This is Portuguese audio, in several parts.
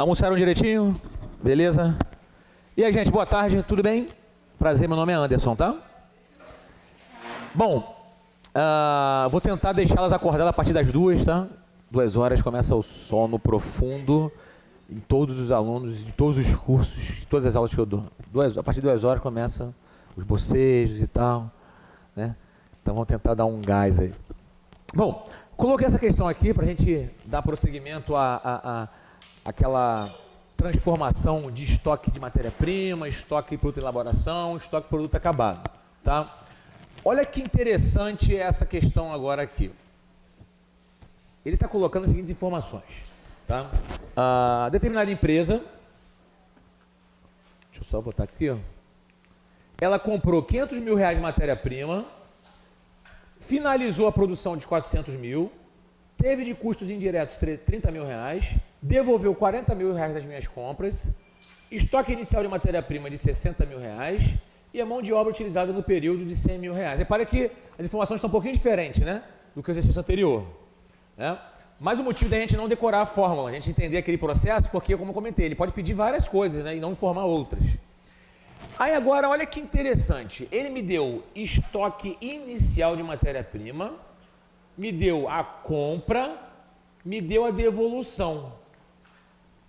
Almoçaram direitinho? Beleza? E aí, gente, boa tarde, tudo bem? Prazer, meu nome é Anderson, tá? Bom, vou tentar deixá-las acordadas a partir das 2, tá? 2 horas começa o sono profundo em todos os alunos, de todos os cursos, de todas as aulas que eu dou. A partir de 2 horas começa os bocejos e tal, né? Então vamos tentar dar um gás aí. Bom, coloquei essa questão aqui para a gente dar prosseguimento àquela transformação de estoque de matéria-prima, estoque de produto de elaboração, estoque de produto acabado, tá? Olha que interessante essa questão agora aqui. Ele está colocando as seguintes informações, tá? A determinada empresa, deixa eu só botar aqui, ó. Ela comprou 500 mil reais de matéria-prima, finalizou a produção de 400 mil, teve de custos indiretos 30 mil reais, devolveu 40 mil reais das minhas compras, estoque inicial de matéria-prima de 60 mil reais e a mão de obra utilizada no período de 100 mil reais. Repare que as informações estão um pouquinho diferentes, né, do que o exercício anterior, né? Mas o motivo da gente não decorar a fórmula, a gente entender aquele processo, porque, como eu comentei, ele pode pedir várias coisas, né, e não informar outras. Aí agora, olha que interessante, ele me deu estoque inicial de matéria-prima, me deu a compra, me deu a devolução.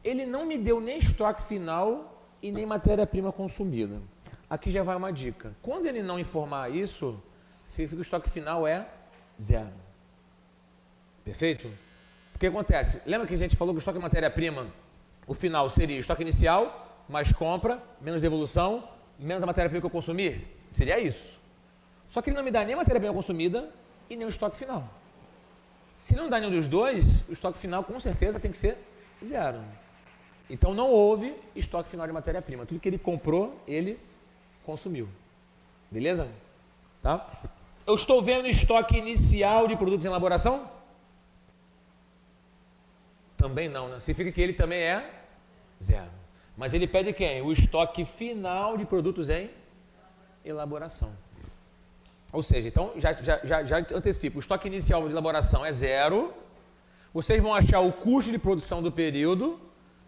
Ele não me deu nem estoque final e nem matéria-prima consumida. Aqui já vai uma dica. Quando ele não informar isso, significa que o estoque final é 0. Perfeito? O que acontece? Lembra que a gente falou que o estoque de matéria-prima, o final seria estoque inicial, mais compra, menos devolução, menos a matéria-prima que eu consumi? Seria isso. Só que ele não me dá nem a matéria-prima consumida e nem o estoque final. Se ele não dá nenhum dos dois, o estoque final com certeza tem que ser 0. Então não houve estoque final de matéria-prima. Tudo que ele comprou, ele consumiu. Beleza? Tá? Eu estou vendo estoque inicial de produtos em elaboração? Também não, né? Significa que ele também é 0. Mas ele pede quem? O estoque final de produtos em elaboração. Ou seja, então já antecipo, o estoque inicial de elaboração é 0. Vocês vão achar o custo de produção do período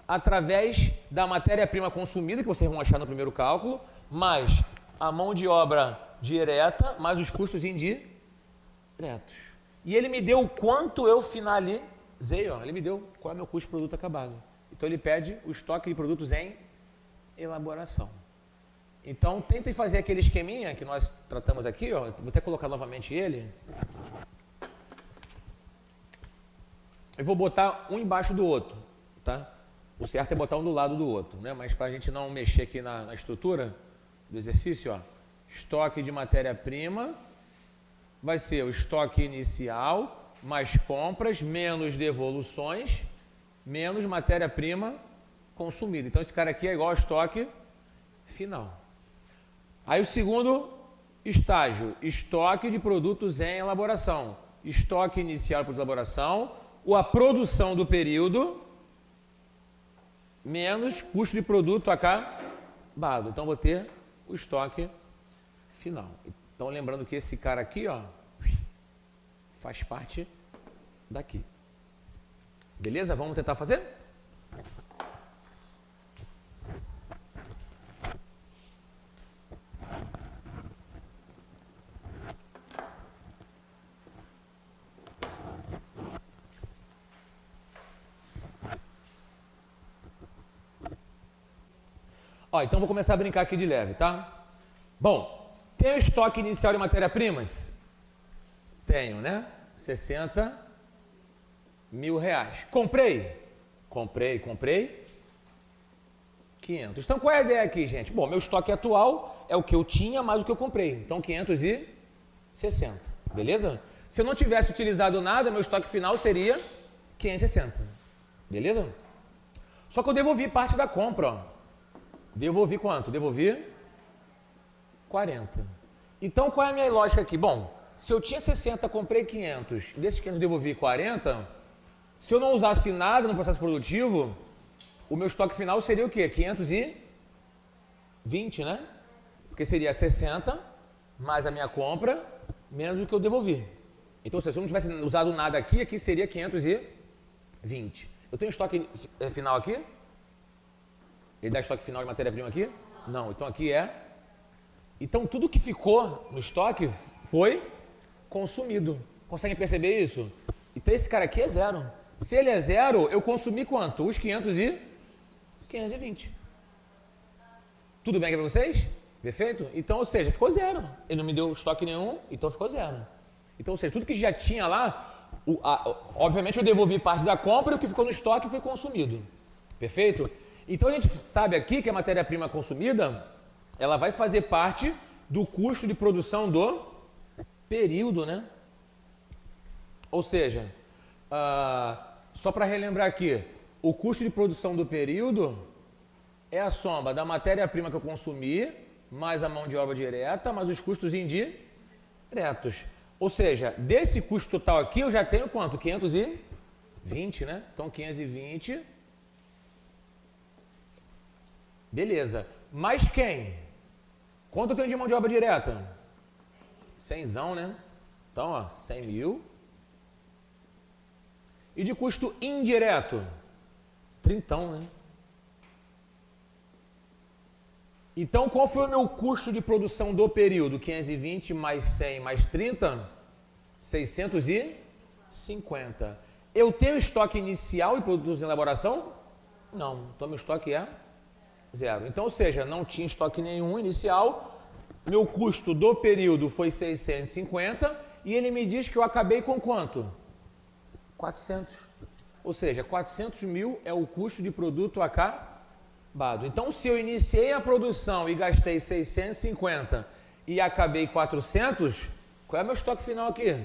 através da matéria-prima consumida, que vocês vão achar no primeiro cálculo, mais a mão de obra direta, mais os custos indiretos. E ele me deu quanto eu finalizei, ó. Ele me deu qual é o meu custo de produto acabado. Então ele pede o estoque de produtos em elaboração. Então tentem fazer aquele esqueminha que nós tratamos aqui, ó. Vou até colocar novamente ele. Eu vou botar um embaixo do outro, tá? O certo é botar um do lado do outro, né? Mas para a gente não mexer aqui na estrutura do exercício, ó, estoque de matéria-prima vai ser o estoque inicial mais compras menos devoluções menos matéria-prima consumida. Então esse cara aqui é igual ao estoque final. Aí o segundo estágio, estoque de produtos em elaboração. Estoque inicial de produtos de elaboração, a produção do período menos custo de produto acabado. Então vou ter o estoque final. Então lembrando que esse cara aqui, ó, faz parte daqui. Beleza? Vamos tentar fazer? Ó, então vou começar a brincar aqui de leve, tá? Bom, tem o estoque inicial de matéria-primas? Tenho, né? 60 mil reais. Comprei? Comprei 500. Então qual é a ideia aqui, gente? Bom, meu estoque atual é o que eu tinha mais o que eu comprei. Então 560, beleza? Se eu não tivesse utilizado nada, meu estoque final seria 560, beleza? Só que eu devolvi parte da compra, ó. Devolvi quanto? Devolvi 40. Então qual é a minha lógica aqui? Bom, se eu tinha 60, comprei 500, desses 500 devolvi 40, se eu não usasse nada no processo produtivo, o meu estoque final seria o quê? 520, né? Porque seria 60 mais a minha compra menos o que eu devolvi. Então, se eu não tivesse usado nada aqui, aqui seria 520. Eu tenho estoque final aqui? Ele dá estoque final de matéria-prima aqui? Não. Então aqui é. Então tudo que ficou no estoque foi consumido. Conseguem perceber isso? Então esse cara aqui é zero. Se ele é zero, eu consumi quanto? Os 520. Tudo bem aqui para vocês? Perfeito? Então, ou seja, ficou zero. Ele não me deu estoque nenhum, então ficou zero. Então, ou seja, tudo que já tinha lá, obviamente eu devolvi parte da compra e o que ficou no estoque foi consumido. Perfeito? Então a gente sabe aqui que a matéria-prima consumida, ela vai fazer parte do custo de produção do período, né? Ou seja, só para relembrar aqui, o custo de produção do período é a soma da matéria-prima que eu consumi, mais a mão de obra direta, mais os custos indiretos. Ou seja, desse custo total aqui eu já tenho quanto? 520, né? Então 520. Beleza. Mais quem? Quanto eu tenho de mão de obra direta? 100zão, né? Então, ó, 100 mil. E de custo indireto? 30, né? Então, qual foi o meu custo de produção do período? 520 mais 100 mais 30? 650. Eu tenho estoque inicial e produtos em elaboração? Não. Então, meu estoque é zero. Então, ou seja, não tinha estoque nenhum inicial. Meu custo do período foi 650 e ele me diz que eu acabei com quanto? 400. Ou seja, 400 mil é o custo de produto acabado. Então, se eu iniciei a produção e gastei 650 e acabei 400, qual é o meu estoque final aqui?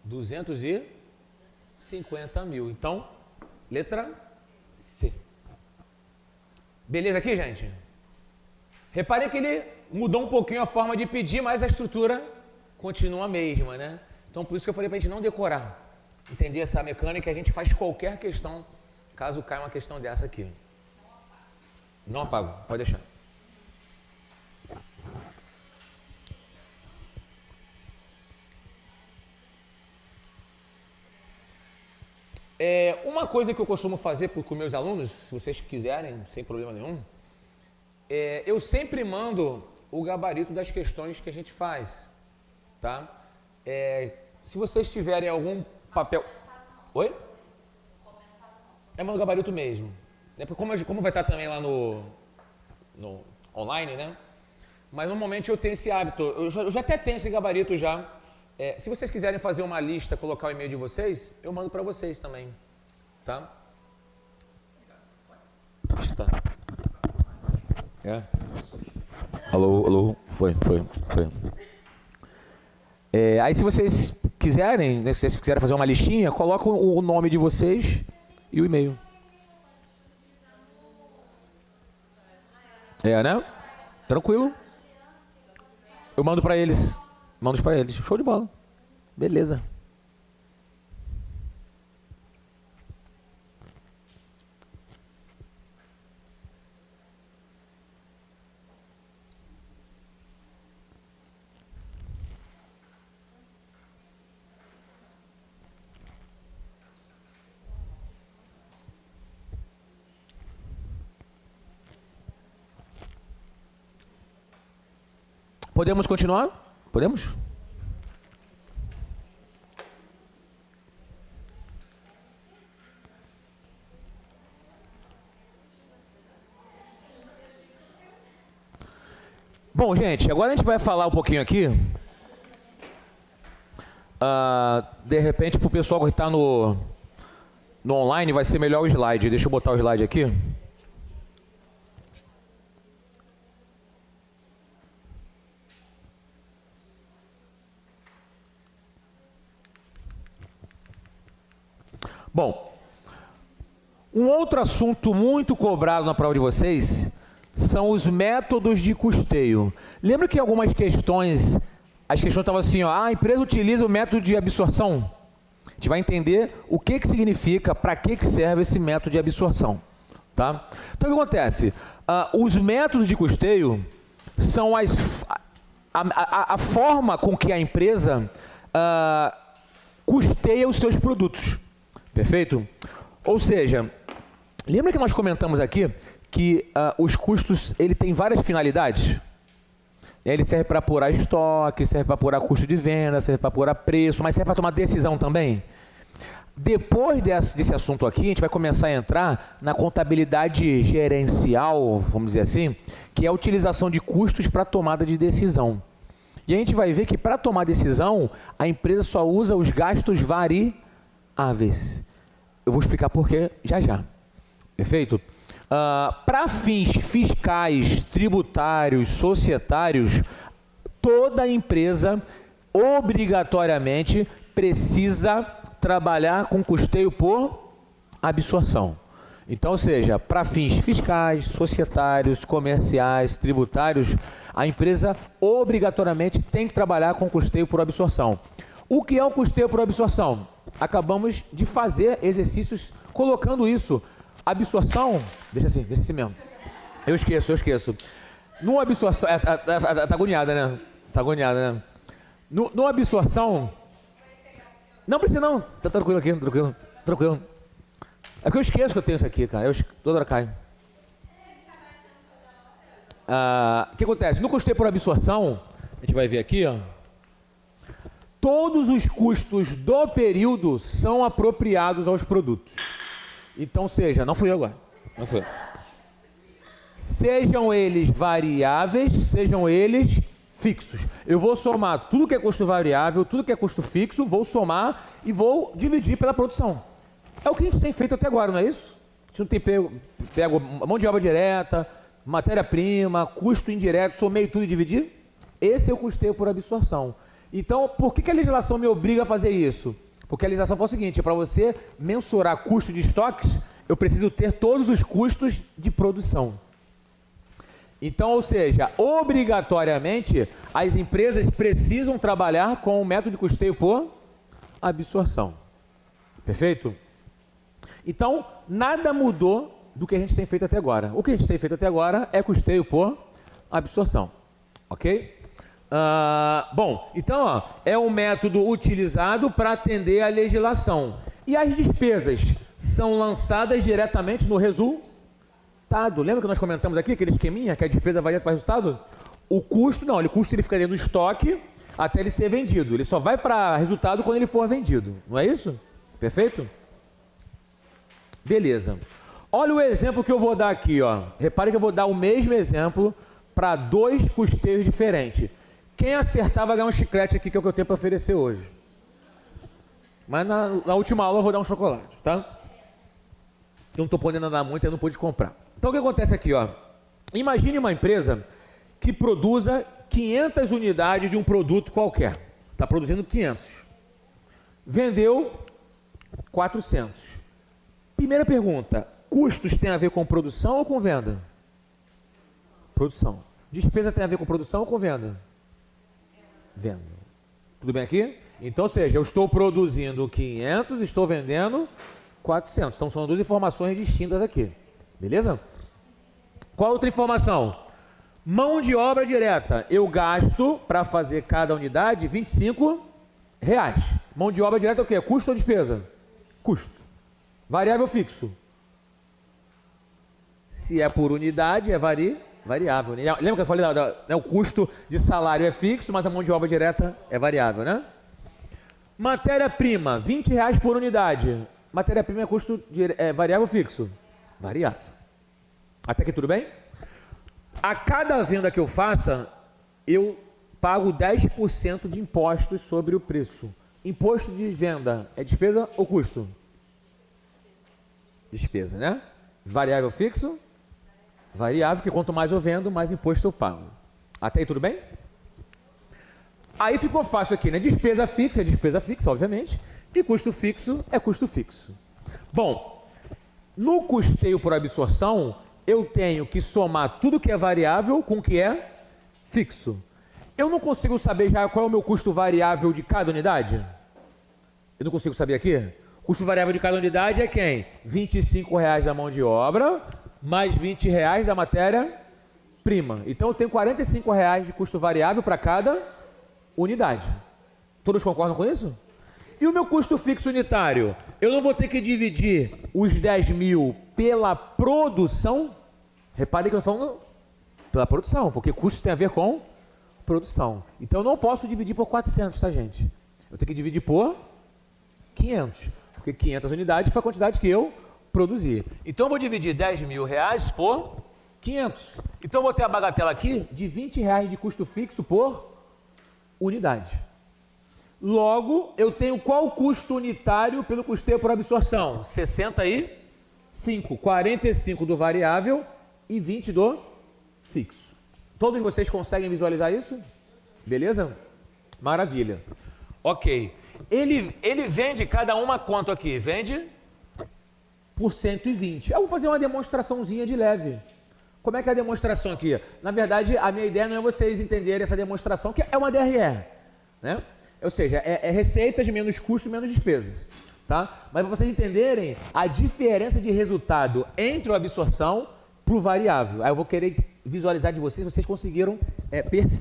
250 mil. Então, letra C. Beleza aqui, gente? Reparem que ele mudou um pouquinho a forma de pedir, mas a estrutura continua a mesma, né? Então, por isso que eu falei para a gente não decorar. Entender essa mecânica, a gente faz qualquer questão, caso caia uma questão dessa aqui. Não apago, pode deixar. Uma coisa que eu costumo fazer com meus alunos, se vocês quiserem, sem problema nenhum, eu sempre mando o gabarito das questões que a gente faz, tá? Se vocês tiverem algum papel... Oi? Mando o gabarito mesmo. Como vai estar também lá no online, né? Mas normalmente eu tenho esse hábito, eu já até tenho esse gabarito já. Se vocês quiserem fazer uma lista, colocar o e-mail de vocês, eu mando para vocês também, tá? Acho que tá. Alô, foi. Aí se vocês quiserem, né, se vocês quiserem fazer uma listinha, colocam o nome de vocês e o e-mail. Né? Tranquilo. Eu mando para eles. Show de bola. Beleza. Podemos continuar? Podemos? Bom, gente, agora a gente vai falar um pouquinho aqui. De repente, para o pessoal que está no online, vai ser melhor o slide. Deixa eu botar o slide aqui. Bom, um outro assunto muito cobrado na prova de vocês são os métodos de custeio. Lembra que em algumas questões, as questões estavam assim, ó, a empresa utiliza o método de absorção. A gente vai entender o que significa, para que serve esse método de absorção. Tá? Então, o que acontece? Os métodos de custeio são a forma com que a empresa custeia os seus produtos. Perfeito? Ou seja, lembra que nós comentamos aqui que os custos, ele tem várias finalidades. Ele serve para apurar estoque, serve para apurar custo de venda, serve para apurar preço, mas serve para tomar decisão também. Depois desse assunto aqui, a gente vai começar a entrar na contabilidade gerencial, vamos dizer assim, que é a utilização de custos para tomada de decisão. E a gente vai ver que para tomar decisão, a empresa só usa os gastos variáveis. Eu vou explicar por quê já já. Perfeito? Para fins fiscais, tributários, societários, toda empresa obrigatoriamente precisa trabalhar com custeio por absorção. Então, ou seja, para fins fiscais, societários, comerciais, tributários, a empresa obrigatoriamente tem que trabalhar com custeio por absorção. O que é o custeio por absorção? Acabamos de fazer exercícios colocando isso. Absorção, deixa assim mesmo. Eu esqueço. No absorção, tá agoniada, né? Tá agoniada, né? No absorção, não precisa não, tá tranquilo aqui, tranquilo. É que eu esqueço que eu tenho isso aqui, cara, toda hora cai. O que acontece? No custeio por absorção, a gente vai ver aqui, ó. Todos os custos do período são apropriados aos produtos. Então, não fui eu agora. Não fui eu. Sejam eles variáveis, sejam eles fixos. Eu vou somar tudo que é custo variável, tudo que é custo fixo, vou somar e vou dividir pela produção. É o que a gente tem feito até agora, não é isso? A gente não tem pego mão de obra direta, matéria-prima, custo indireto, somei tudo e dividi? Esse é o custeio por absorção. Então, por que a legislação me obriga a fazer isso? Porque a legislação fala o seguinte, para você mensurar custo de estoques, eu preciso ter todos os custos de produção. Então, ou seja, obrigatoriamente, as empresas precisam trabalhar com o método de custeio por absorção. Perfeito? Então, nada mudou do que a gente tem feito até agora. O que a gente tem feito até agora é custeio por absorção. Ok? Bom, então, ó, é um método utilizado para atender a legislação. E as despesas são lançadas diretamente no resultado. Lembra que nós comentamos aqui, aquele esqueminha, que a despesa vai para o resultado? O custo, não, o custo ele fica dentro do estoque até ele ser vendido. Ele só vai para resultado quando ele for vendido. Não é isso? Perfeito? Beleza. Olha o exemplo que eu vou dar aqui, ó. Repare que eu vou dar o mesmo exemplo para dois custeios diferentes. Quem acertar vai ganhar um chiclete aqui, que é o que eu tenho para oferecer hoje. Mas na última aula eu vou dar um chocolate, tá? Eu não estou podendo andar muito, eu não pude comprar. Então o que acontece aqui, ó? Imagine uma empresa que produza 500 unidades de um produto qualquer. Está produzindo 500. Vendeu 400. Primeira pergunta, custos tem a ver com produção ou com venda? Produção. Despesa tem a ver com produção ou com venda? Venda. Tudo bem aqui? Então, ou seja, eu estou produzindo 500, estou vendendo 400. Então, são duas informações distintas aqui. Beleza? Qual outra informação? Mão de obra direta. Eu gasto para fazer cada unidade R$25. Mão de obra direta é o quê? Custo ou despesa? Custo. Variável fixo. Se é por unidade, é variável. Lembra que eu falei, o custo de salário é fixo, mas a mão de obra direta é variável, né? Matéria-prima, R$20 por unidade. Matéria-prima é custo variável fixo? Variável. Até aqui tudo bem? A cada venda que eu faça, eu pago 10% de impostos sobre o preço. Imposto de venda é despesa ou custo? Despesa, né? Variável fixo? Variável, porque quanto mais eu vendo, mais imposto eu pago. Até aí tudo bem? Aí ficou fácil aqui, né? Despesa fixa é despesa fixa, obviamente. E custo fixo é custo fixo. Bom, no custeio por absorção, eu tenho que somar tudo que é variável com o que é fixo. Eu não consigo saber já qual é o meu custo variável de cada unidade? Eu não consigo saber aqui? O custo variável de cada unidade é quem? R$25 da mão de obra, mais R$20 da matéria-prima. Então eu tenho R$45 de custo variável para cada unidade. Todos concordam com isso? E o meu custo fixo unitário? Eu não vou ter que dividir os 10 mil pela produção? Reparem que eu estou falando pela produção, porque custo tem a ver com produção. Então eu não posso dividir por 400, tá, gente? Eu tenho que dividir por 500, porque 500 unidades foi a quantidade que eu produzi. Então eu vou dividir 10 mil reais por 500. Então eu vou ter a bagatela aqui de 20 reais de custo fixo por unidade. Logo, eu tenho qual custo unitário pelo custeio por absorção? 65. 45 do variável e 20 do fixo. Todos vocês conseguem visualizar isso? Beleza? Maravilha. Ok. Ele vende cada uma quanto aqui? Vende por 120. Eu vou fazer uma demonstraçãozinha de leve. Como é que é a demonstração aqui? Na verdade, a minha ideia não é vocês entenderem essa demonstração, que é uma DRE, né? Ou seja, é receitas menos custos, menos despesas, tá? Mas para vocês entenderem a diferença de resultado entre a absorção para o variável. Aí eu vou querer visualizar de vocês, vocês conseguiram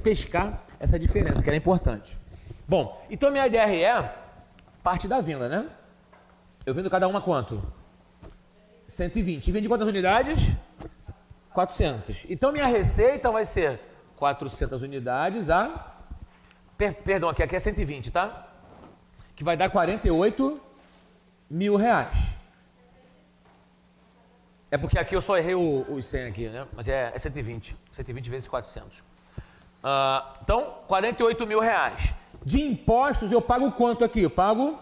pescar essa diferença, que é importante. Bom, então minha DRE parte da venda, né? Eu vendo cada uma quanto? 120. E vendi quantas unidades? 400. Então minha receita vai ser 400 unidades a... Perdão, aqui é 120, tá? Que vai dar 48 mil reais. É porque aqui eu só errei os 100 aqui, né? Mas é 120. 120 vezes 400. Então, 48 mil reais. De impostos eu pago quanto aqui? Eu pago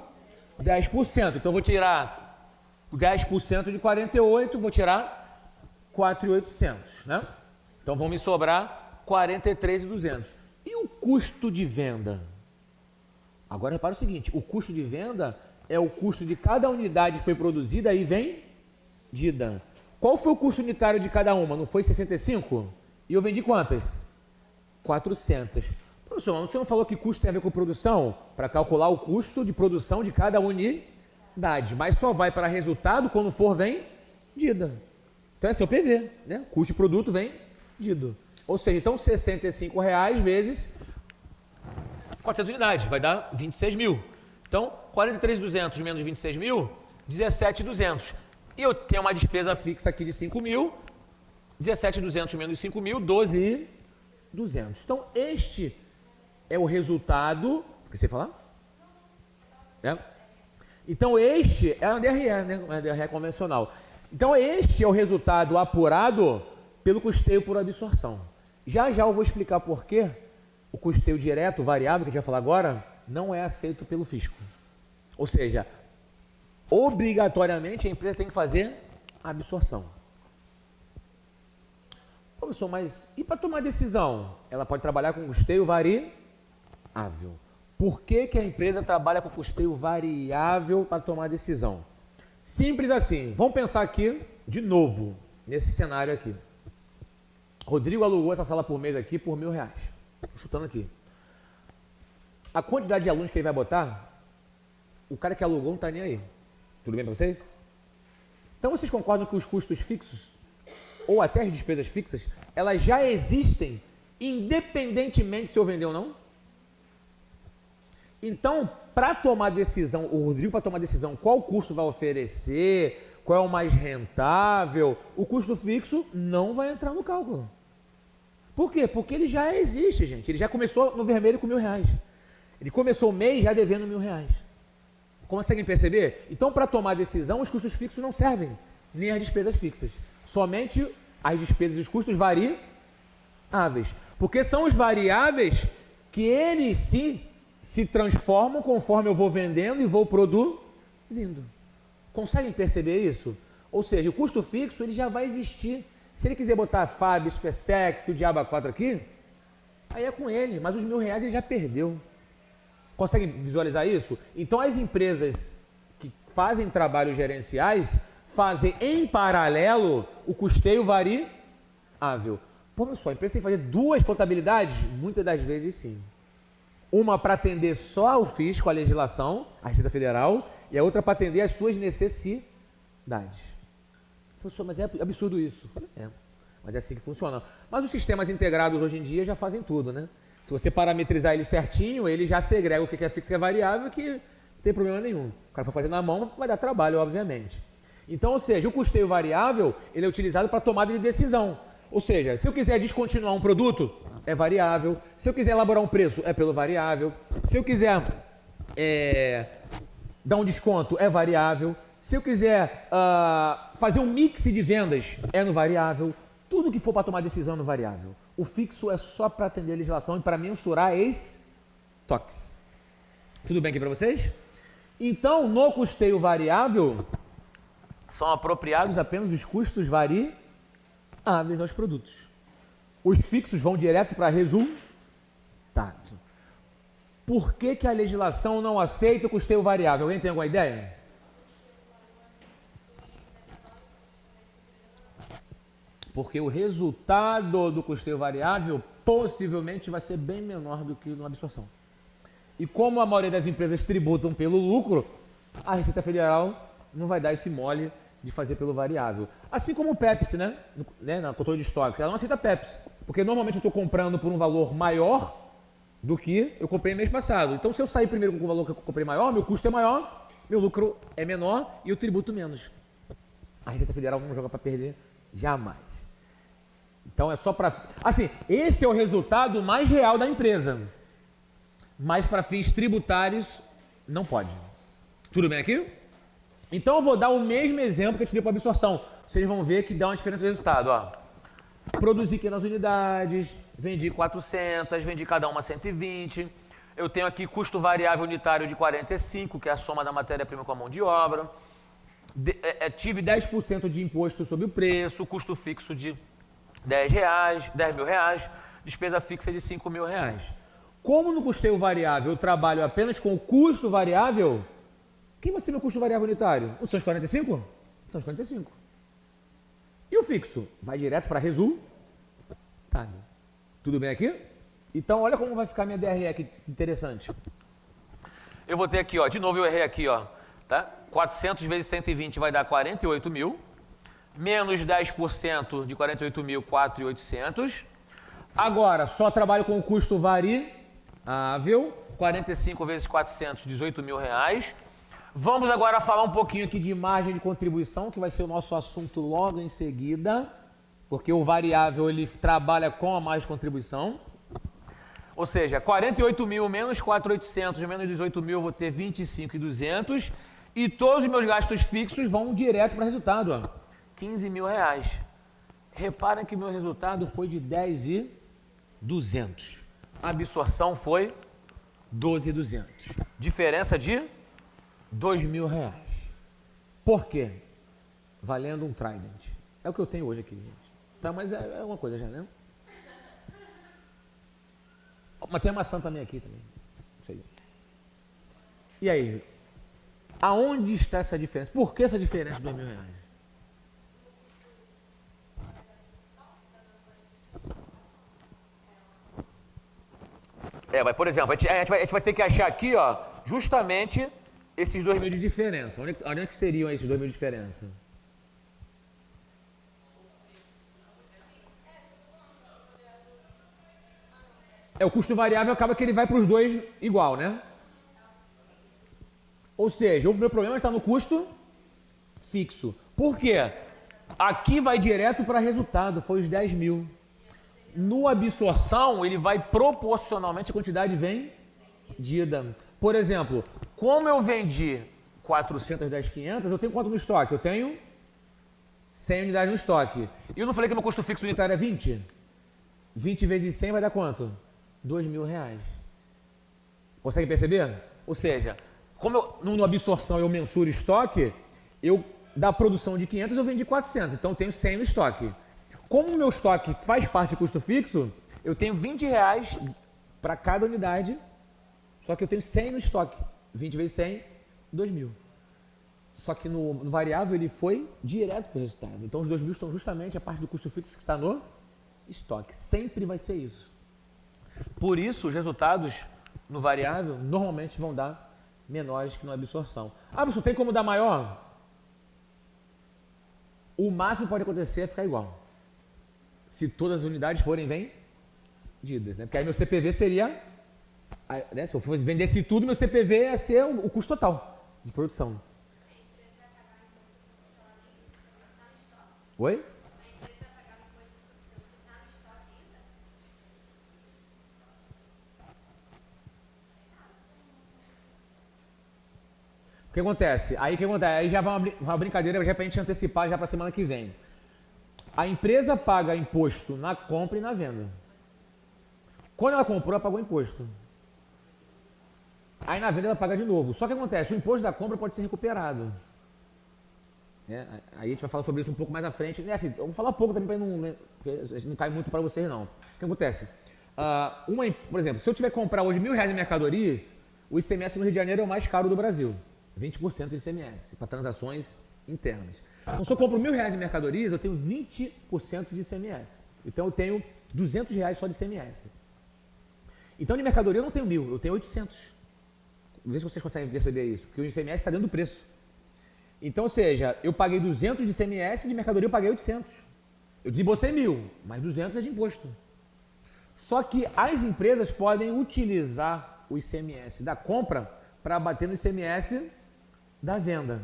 10%. Então eu vou tirar 10% de 48, vou tirar 4.800, né? Então vão me sobrar 43.200. E o custo de venda? Agora repara o seguinte, o custo de venda é o custo de cada unidade que foi produzida e vendida. Qual foi o custo unitário de cada uma? Não foi 65? E eu vendi quantas? 400. Professor, mas o senhor não falou que custo tem a ver com produção? Para calcular o custo de produção de cada unidade, mas só vai para resultado quando for vendida. Então é seu PV, né? Custo de produto vendido. Ou seja, então 65 reais vezes 400 unidades, vai dar 26 mil. Então, 43.200 menos 26 mil, 17.200. E eu tenho uma despesa fixa aqui de 5 mil, 17.200 menos 5 mil, 12.200. Então, este é o resultado... Esqueci de falar? Então, este é uma DRE, né? Uma DRE convencional. Então, este é o resultado apurado pelo custeio por absorção. Já eu vou explicar por que o custeio direto, variável, que a gente vai falar agora, não é aceito pelo fisco. Ou seja, obrigatoriamente a empresa tem que fazer a absorção. Professor, mas e para tomar decisão? Ela pode trabalhar com custeio variável. Por que a empresa trabalha com custeio variável para tomar decisão? Simples assim. Vamos pensar aqui, de novo, nesse cenário aqui. Rodrigo alugou essa sala por mês aqui por R$1.000. Estou chutando aqui. A quantidade de alunos que ele vai botar, o cara que alugou não está nem aí. Tudo bem para vocês? Então vocês concordam que os custos fixos, ou até as despesas fixas, elas já existem independentemente se eu vender ou não? Então, para tomar decisão, o Rodrigo para tomar decisão qual curso vai oferecer, qual é o mais rentável, o custo fixo não vai entrar no cálculo. Por quê? Porque ele já existe, gente. Ele já começou no vermelho com R$1.000. Ele começou o mês já devendo R$1.000. Conseguem perceber? Então, para tomar decisão, os custos fixos não servem, nem as despesas fixas. Somente as despesas e os custos variáveis. Porque são os variáveis que eles se transformam conforme eu vou vendendo e vou produzindo. Conseguem perceber isso? Ou seja, o custo fixo ele já vai existir. Se ele quiser botar FAB, SpaceX, o Diabo 4 aqui, aí é com ele, mas os R$1.000 ele já perdeu. Conseguem visualizar isso? Então as empresas que fazem trabalhos gerenciais fazem em paralelo o custeio variável. Pô, pessoal, a empresa tem que fazer duas contabilidades? Muitas das vezes sim. Uma para atender só ao fisco, a legislação, a Receita Federal, e a outra para atender às suas necessidades. Professor, mas é absurdo isso. Eu falei, mas é assim que funciona. Mas os sistemas integrados hoje em dia já fazem tudo, né? Se você parametrizar ele certinho, ele já segrega o que é fixo e o que é variável, que não tem problema nenhum. O cara for fazer na mão, vai dar trabalho, obviamente. Então, ou seja, o custeio variável, ele é utilizado para tomada de decisão. Ou seja, se eu quiser descontinuar um produto, é variável. Se eu quiser elaborar um preço, é pelo variável. Se eu quiser dar um desconto, é variável. Se eu quiser fazer um mix de vendas, é no variável. Tudo que for para tomar decisão é no variável. O fixo é só para atender a legislação e para mensurar estoques. Tudo bem aqui para vocês? Então, no custeio variável, são apropriados apenas os custos variáveis aos produtos. Os fixos vão direto para resultado. Por que a legislação não aceita o custeio variável? Alguém tem alguma ideia? Porque o resultado do custeio variável possivelmente vai ser bem menor do que na absorção. E como a maioria das empresas tributam pelo lucro, a Receita Federal não vai dar esse mole de fazer pelo variável. Assim como o Pepsi, né? Na controle de estoques, ela não aceita Pepsi, porque normalmente eu estou comprando por um valor maior do que eu comprei no mês passado. Então, se eu sair primeiro com o valor que eu comprei maior, meu custo é maior, meu lucro é menor e eu tributo menos. A Receita Federal não joga para perder jamais. Então, é só para... Assim, esse é o resultado mais real da empresa. Mas para fins tributários, não pode. Tudo bem aqui? Então, eu vou dar o mesmo exemplo que eu te dei para absorção. Vocês vão ver que dá uma diferença no resultado. Ó. Produzi 500 unidades, vendi 400, vendi cada uma 120. Eu tenho aqui custo variável unitário de 45, que é a soma da matéria-prima com a mão de obra. Tive 10% de imposto sobre o preço, custo fixo de R$10, R$10.000, despesa fixa de R$5.000. Como no custeio variável eu trabalho apenas com o custo variável, quem vai ser meu custo variável unitário? São os 45? São os 45. E o fixo? Vai direto para resultado. Tudo bem aqui? Então, olha como vai ficar minha DRE aqui, interessante. Eu vou ter aqui, ó, de novo eu errei aqui, ó, tá? 400 vezes 120 vai dar 48 mil, menos 10% de 48 mil, 4.800. Agora, só trabalho com o custo variável, 45 vezes 400, R$18.000. Vamos agora falar um pouquinho aqui de margem de contribuição, que vai ser o nosso assunto logo em seguida, porque o variável ele trabalha com a margem de contribuição. Ou seja, 48 mil menos 4.800 menos 18 mil, eu vou ter 25.200 e todos os meus gastos fixos vão direto para o resultado, ó, R$15.000. Reparem que meu resultado foi de 10.200. A absorção foi 12.200. Diferença de R$2.000. Por quê? Valendo um Trident. É o que eu tenho hoje aqui, gente. Tá, mas é uma coisa já, né? Mas tem a maçã também aqui também. Não sei. E aí? Aonde está essa diferença? Por que essa diferença de R$2.000? Mas por exemplo, a gente vai ter que achar aqui, ó, justamente esses 2.000 de diferença. Onde é que seriam esses 2.000 de diferença? O custo variável acaba que ele vai para os dois igual, né? Ou seja, o meu problema está no custo fixo. Por quê? Aqui vai direto para resultado, foi os 10.000. No absorção, ele vai proporcionalmente à quantidade vendida. Por exemplo, como eu vendi 410, 500, eu tenho quanto no estoque? Eu tenho 100 unidades no estoque. E eu não falei que meu custo fixo unitário é 20? 20 vezes 100 vai dar quanto? R$2.000. Consegue perceber? Ou seja, como no absorção eu mensuro estoque, da produção de 500 eu vendi 400, então eu tenho 100 no estoque. Como o meu estoque faz parte do custo fixo, eu tenho R$20 para cada unidade, só que eu tenho 100 no estoque. 20 vezes 100, 2.000. Só que no variável ele foi direto para o resultado. Então os 2.000 estão justamente a parte do custo fixo que está no estoque. Sempre vai ser isso. Por isso, os resultados no variável normalmente vão dar menores que na absorção. Ah, professor, tem como dar maior? O máximo que pode acontecer é ficar igual. Se todas as unidades forem vendidas, né? Porque aí meu CPV seria, né? Se eu fosse vendesse tudo, meu CPV ia ser o custo total de produção. Oi? O que acontece? Aí já vai uma brincadeira já pra gente antecipar já pra semana que vem. A empresa paga imposto na compra e na venda. Quando ela comprou, ela pagou imposto. Aí na venda ela paga de novo. Só que acontece, o imposto da compra pode ser recuperado. Aí a gente vai falar sobre isso um pouco mais à frente. Assim, eu vou falar pouco também para não cai muito para vocês não. O que acontece? Por exemplo, se eu tiver que comprar hoje R$1.000 em mercadorias, o ICMS no Rio de Janeiro é o mais caro do Brasil. 20% de ICMS para transações internas. Então, se eu compro R$1.000 em mercadorias, eu tenho 20% de ICMS. Então, eu tenho R$200 só de ICMS. Então, de mercadoria eu não tenho 1.000, eu tenho 800. Vê se vocês conseguem perceber isso, porque o ICMS está dentro do preço. Então, ou seja, eu paguei 200 de ICMS, de mercadoria eu paguei 800. Eu desembolsei 1.000, mas 200 é de imposto. Só que as empresas podem utilizar o ICMS da compra para bater no ICMS da venda,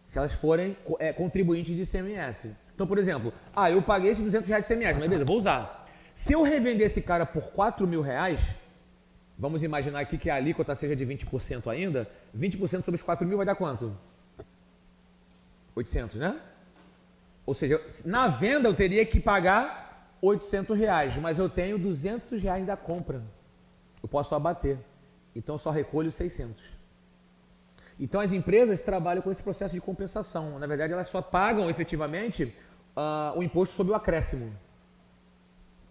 se elas forem contribuintes de ICMS. Então, por exemplo, eu paguei esses R$200 de ICMS, mas beleza, vou usar. Se eu revender esse cara por R$4.000, vamos imaginar aqui que a alíquota seja de 20% ainda, 20% sobre os 4.000 vai dar quanto? 800, né? Ou seja, na venda eu teria que pagar R$800, mas eu tenho R$200 da compra. Eu posso abater. Então eu só recolho 600. Então as empresas trabalham com esse processo de compensação. Na verdade, elas só pagam efetivamente o imposto sobre o acréscimo.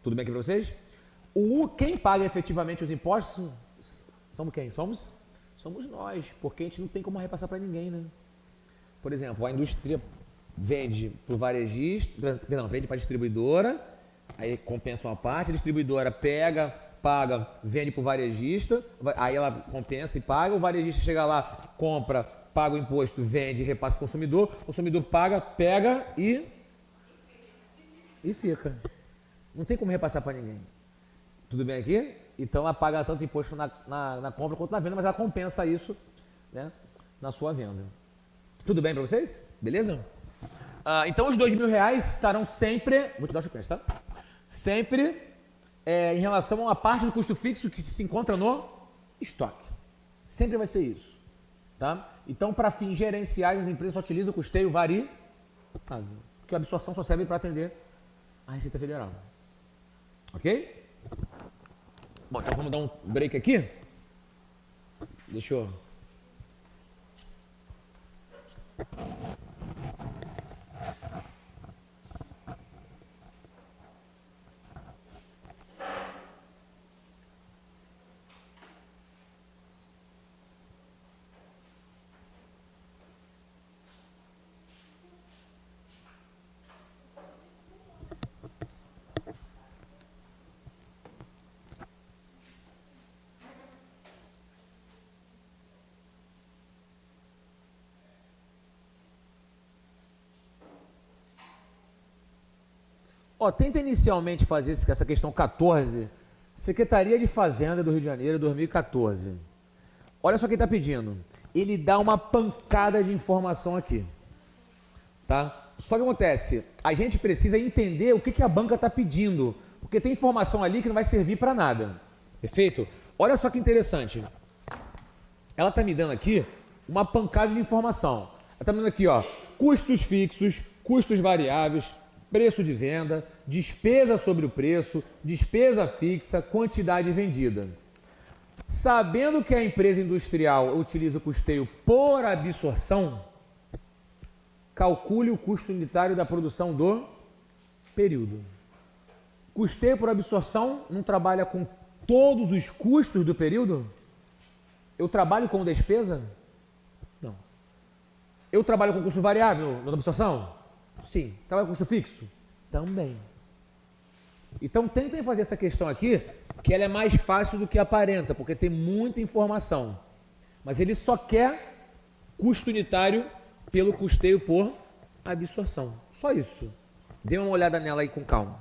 Tudo bem aqui para vocês? Quem paga efetivamente os impostos somos quem? Somos nós, porque a gente não tem como repassar para ninguém, né? Por exemplo, a indústria vende para o varejista, vende para a distribuidora, aí compensa uma parte, a distribuidora paga, vende para o varejista, aí ela compensa e paga, o varejista chega lá, compra, paga o imposto, vende, repassa para o consumidor paga, pega e fica. Não tem como repassar para ninguém. Tudo bem aqui? Então ela paga tanto imposto na compra quanto na venda, mas ela compensa isso, né, na sua venda. Tudo bem para vocês? Beleza? Então os R$2.000 estarão sempre, vou te dar o chupete, tá? Sempre em relação a uma parte do custo fixo que se encontra no estoque. Sempre vai ser isso, tá? Então, para fins gerenciais, as empresas só utilizam o custeio variável, porque a absorção só serve para atender a Receita Federal. Ok? Bom, então vamos dar um break aqui. Deixa eu... Tenta inicialmente fazer essa questão 14, Secretaria de Fazenda do Rio de Janeiro, 2014. Olha só quem está pedindo. Ele dá uma pancada de informação aqui, tá? Só que acontece, a gente precisa entender o que a banca está pedindo, porque tem informação ali que não vai servir para nada. Perfeito? Olha só que interessante. Ela está me dando aqui uma pancada de informação. Ela está me dando aqui, custos fixos, custos variáveis, preço de venda, despesa sobre o preço, despesa fixa, quantidade vendida. Sabendo que a empresa industrial utiliza o custeio por absorção, calcule o custo unitário da produção do período. Custeio por absorção não trabalha com todos os custos do período? Eu trabalho com despesa? Não. Eu trabalho com custo variável na absorção? Sim. Trabalho com custo fixo? Também. Então tentem fazer essa questão aqui, que ela é mais fácil do que aparenta, porque tem muita informação. Mas ele só quer custo unitário pelo custeio por absorção. Só isso. Dê uma olhada nela aí com calma.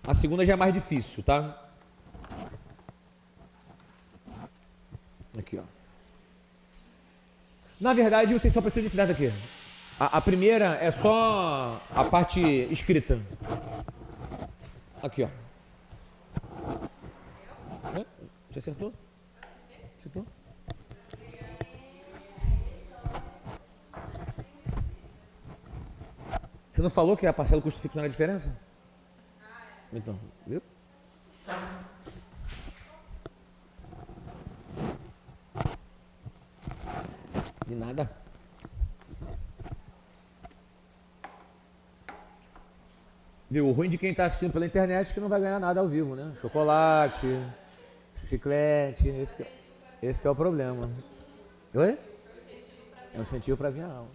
A segunda já é mais difícil, tá? Aqui, Na verdade, vocês só precisam desse dado aqui. A primeira é só a parte escrita. Aqui, ó. Você acertou? Acertou? Você não falou que a parcela do custo fixo não era a diferença? Então, viu? De nada. Viu? O ruim de quem está assistindo pela internet é que não vai ganhar nada ao vivo, né? Chocolate, chiclete, esse que é o problema. Oi? É um incentivo para vir a aula.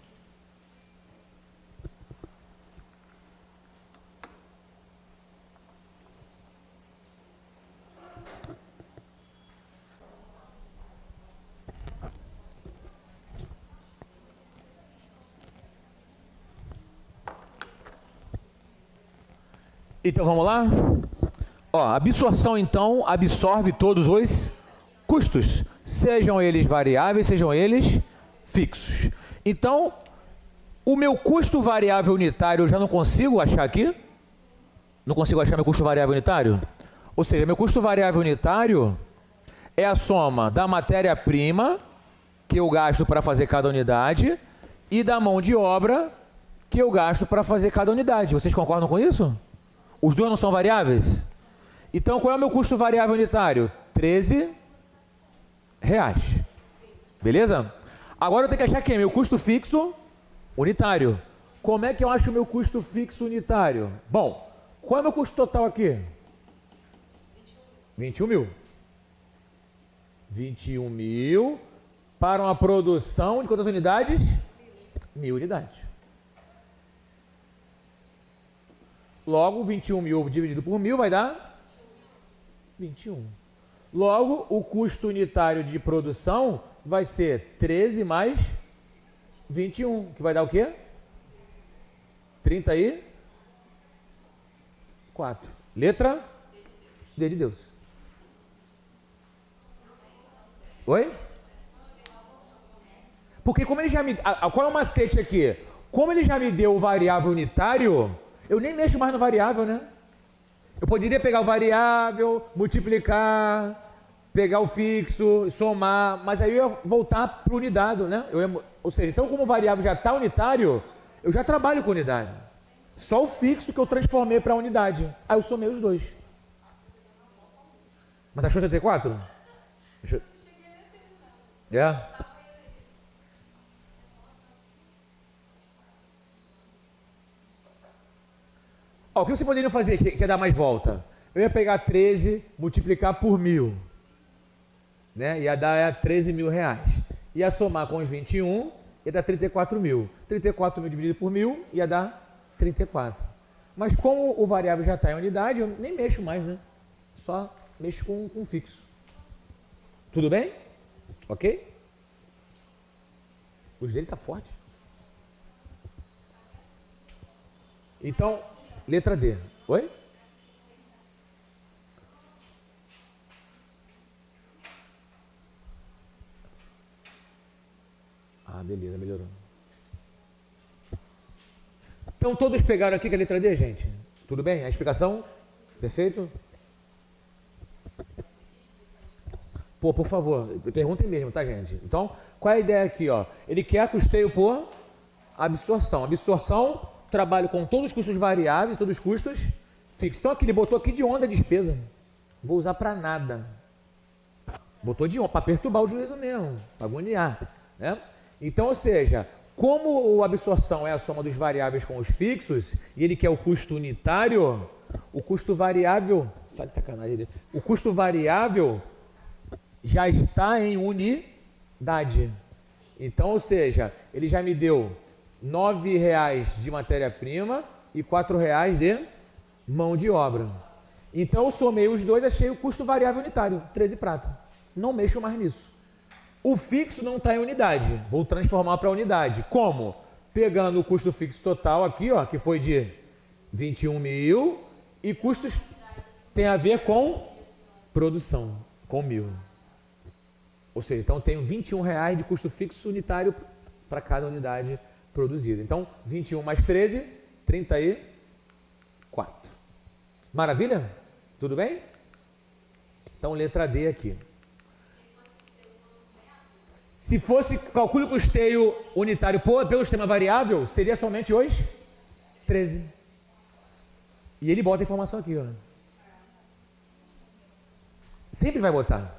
Então vamos lá? Ó, a absorção então absorve todos os custos, sejam eles variáveis, sejam eles fixos. Então, o meu custo variável unitário eu já não consigo achar aqui? Não consigo achar meu custo variável unitário? Ou seja, meu custo variável unitário é a soma da matéria-prima que eu gasto para fazer cada unidade e da mão de obra que eu gasto para fazer cada unidade. Vocês concordam com isso? Os dois não são variáveis? Então, qual é o meu custo variável unitário? R$13. Beleza? Agora eu tenho que achar quem? Meu custo fixo unitário. Como é que eu acho o meu custo fixo unitário? Bom, qual é o meu custo total aqui? 21 mil. 21 mil para uma produção de quantas unidades? 1000 unidades. Logo, 21 mil dividido por 1000 vai dar 21. Logo, o custo unitário de produção vai ser 13 mais 21, que vai dar o quê? 34. Letra D de Deus. Oi? Porque como ele já me... Qual é o macete aqui? Como ele já me deu o variável unitário... Eu nem mexo mais no variável, né? Eu poderia pegar o variável, multiplicar, pegar o fixo, somar, mas aí eu ia voltar para o unidado, né? Ou seja, então como o variável já está unitário, eu já trabalho com unidade. Só o fixo que eu transformei para a unidade. Aí eu somei os dois. Mas achou 34? É? Ó, o que você poderia fazer que é dar mais volta? Eu ia pegar 13, multiplicar por 1000. Né? Ia dar 13 mil reais. Ia somar com os 21, ia dar 34 mil. 34 mil dividido por 1000 ia dar 34. Mas como o variável já está em unidade, eu nem mexo mais, né? Só mexo com fixo. Tudo bem? Ok? O dele está forte. Então, letra D. Oi? Ah, beleza, melhorou. Então, todos pegaram aqui com a letra D, gente? Tudo bem? A explicação? Perfeito? Pô, por favor, perguntem mesmo, tá, gente? Então, qual é a ideia aqui, ó? Ele quer custeio por absorção. Absorção, trabalho com todos os custos variáveis, todos os custos fixos. Então, aqui, ele botou aqui de onda a despesa. Não vou usar para nada. Botou de onda, para perturbar o juízo mesmo, para agoniar, né? Então, ou seja, como a absorção é a soma dos variáveis com os fixos, e ele quer o custo unitário, o custo variável, sai de sacanagem, o custo variável já está em unidade. Então, ou seja, ele já me deu R$9 de matéria-prima e R$4 de mão de obra. Então, eu somei os dois, achei o custo variável unitário, 13 prata. Não mexo mais nisso. O fixo não está em unidade, vou transformar para unidade. Como? Pegando o custo fixo total aqui, ó, que foi de 21 mil, e custos tem a ver com produção, com 1000. Ou seja, então tenho R$21 de custo fixo unitário para cada unidade produzida. Então, 21 mais 13, 34. Maravilha? Tudo bem? Então, letra D aqui. Se fosse calcule o custeio unitário pelo sistema variável, seria somente os 13. E ele bota a informação aqui, ó. Sempre vai botar.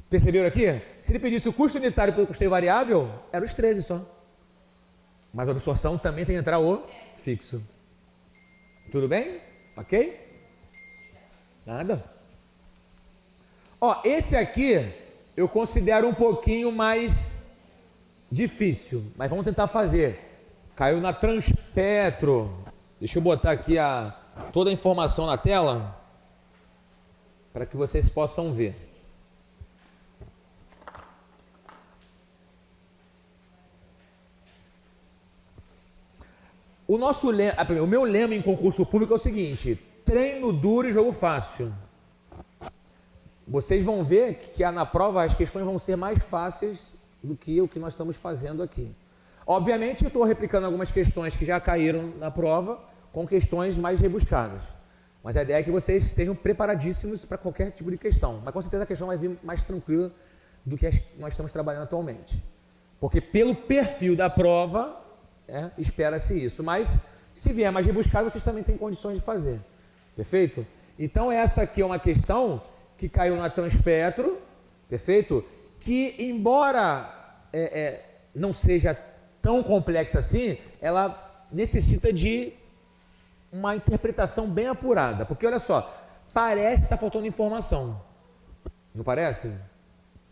Perceberam aqui? Se ele pedisse o custo unitário pelo custeio variável, era os 13 só. Mas a absorção também tem que entrar o fixo. Tudo bem? Ok? Nada? Ó, esse aqui eu considero um pouquinho mais difícil, mas vamos tentar fazer. Caiu na Transpetro. Deixa eu botar aqui toda a informação na tela para que vocês possam ver. O meu lema em concurso público é o seguinte: treino duro e jogo fácil. Vocês vão ver que na prova as questões vão ser mais fáceis do que o que nós estamos fazendo aqui. Obviamente eu estou replicando algumas questões que já caíram na prova com questões mais rebuscadas. Mas a ideia é que vocês estejam preparadíssimos para qualquer tipo de questão. Mas com certeza a questão vai vir mais tranquila do que nós estamos trabalhando atualmente. Porque pelo perfil da prova, espera-se isso. Mas se vier mais rebuscado, vocês também têm condições de fazer. Perfeito? Então essa aqui é uma questão que caiu na Transpetro, perfeito? Que embora não seja tão complexa assim, ela necessita de uma interpretação bem apurada. Porque olha só, parece que está faltando informação. Não parece?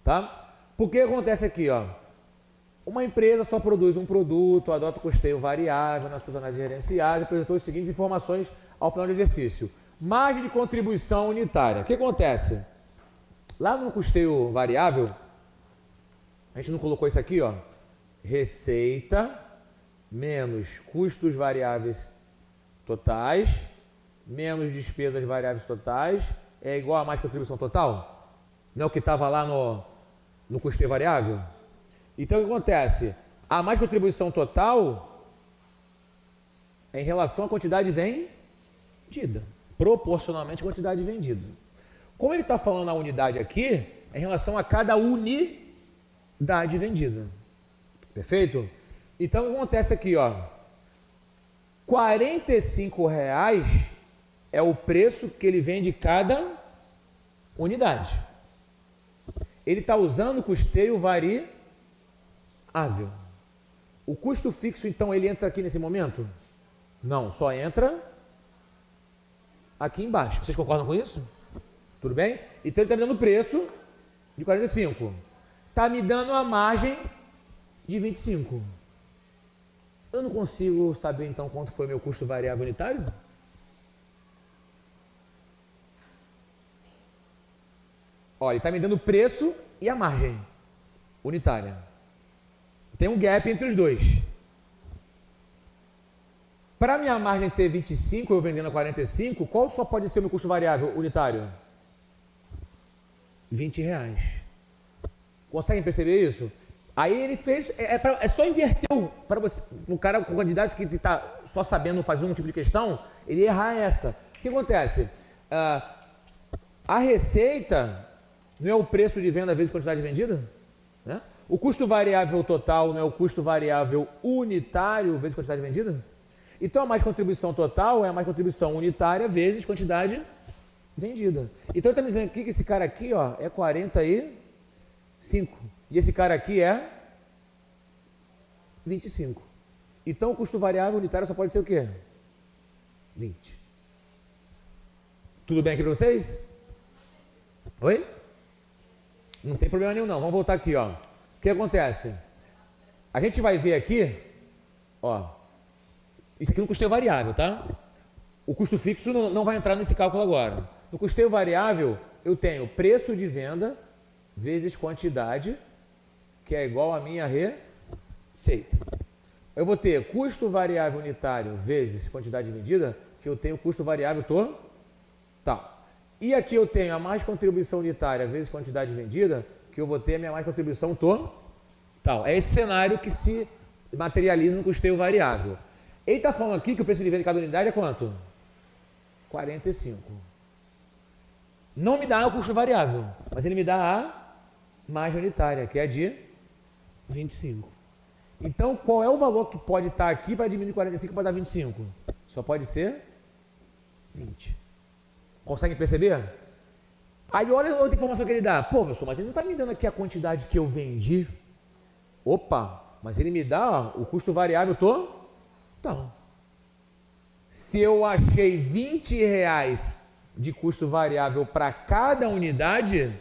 Tá? Porque acontece aqui, ó. Uma empresa só produz um produto, adota o custeio variável nas suas análises gerenciais e apresentou as seguintes informações ao final do exercício. Margem de contribuição unitária. O que acontece? Lá no custeio variável, a gente não colocou isso aqui, ó. Receita menos custos variáveis totais menos despesas variáveis totais é igual a mais contribuição total? Não é o que estava lá no custeio variável? Então, o que acontece? A mais contribuição total é em relação à quantidade vendida, proporcionalmente à quantidade vendida. Como ele está falando a unidade aqui, é em relação a cada unidade vendida. Perfeito? Então, o que acontece aqui, ó? R$45 é o preço que ele vende cada unidade. Ele está usando o custeio variável. O custo fixo, então, ele entra aqui nesse momento? Não, só entra aqui embaixo. Vocês concordam com isso? Tudo bem? Então, ele está me dando o preço de 45. Está me dando a margem de 25. Eu não consigo saber, então, quanto foi meu custo variável unitário? Olha, ele está me dando o preço e a margem unitária. Tem um gap entre os dois. Para minha margem ser 25, eu vendendo a 45, qual só pode ser o meu custo variável unitário? R$20. Conseguem perceber isso? Aí ele fez, é só inverter para você, um cara com candidato que está só sabendo fazer um tipo de questão, ele errar essa. O que acontece? A receita não é o preço de venda vezes quantidade vendida? Né? O custo variável total não é o custo variável unitário vezes quantidade vendida? Então a mais contribuição total é a mais contribuição unitária vezes quantidade vendida. Então ele está me dizendo aqui que esse cara aqui, ó, é 45. E esse cara aqui é 25. Então o custo variável unitário só pode ser o quê? 20. Tudo bem aqui para vocês? Oi? Não tem problema nenhum não. Vamos voltar aqui, ó. O que acontece? A gente vai ver aqui, ó. Isso aqui no custeio variável, tá? O custo fixo não vai entrar nesse cálculo agora. No custeio variável, eu tenho preço de venda vezes quantidade, que é igual a minha receita. Eu vou ter custo variável unitário vezes quantidade vendida, que eu tenho custo variável total. E aqui eu tenho a mais contribuição unitária vezes quantidade vendida, que eu vou ter a minha mais contribuição total. É esse cenário que se materializa no custeio variável. Ele está falando aqui que o preço de venda de cada unidade é quanto? 45. Não me dá o custo variável, mas ele me dá a margem unitária, que é de 25. Então, qual é o valor que pode estar aqui para diminuir 45 para dar 25? Só pode ser 20. Consegue perceber? Aí olha a outra informação que ele dá. Pô, professor, mas ele não está me dando aqui a quantidade que eu vendi. Opa, mas ele me dá o custo variável total. Então, se eu achei R$20 de custo variável para cada unidade,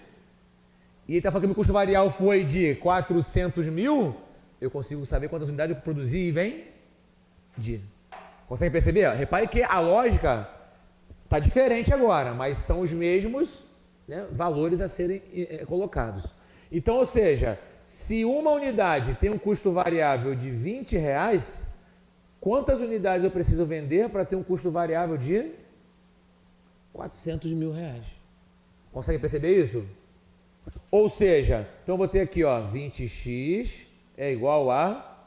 e ele está falando que o custo variável foi de 400 mil, eu consigo saber quantas unidades eu produzi e vendi. Consegue perceber? Repare que a lógica está diferente agora, mas são os mesmos, né, valores a serem colocados. Então, ou seja, se uma unidade tem um custo variável de R$20, quantas unidades eu preciso vender para ter um custo variável de R$400 mil? Consegue perceber isso? Ou seja, então eu vou ter aqui, ó, 20x é igual a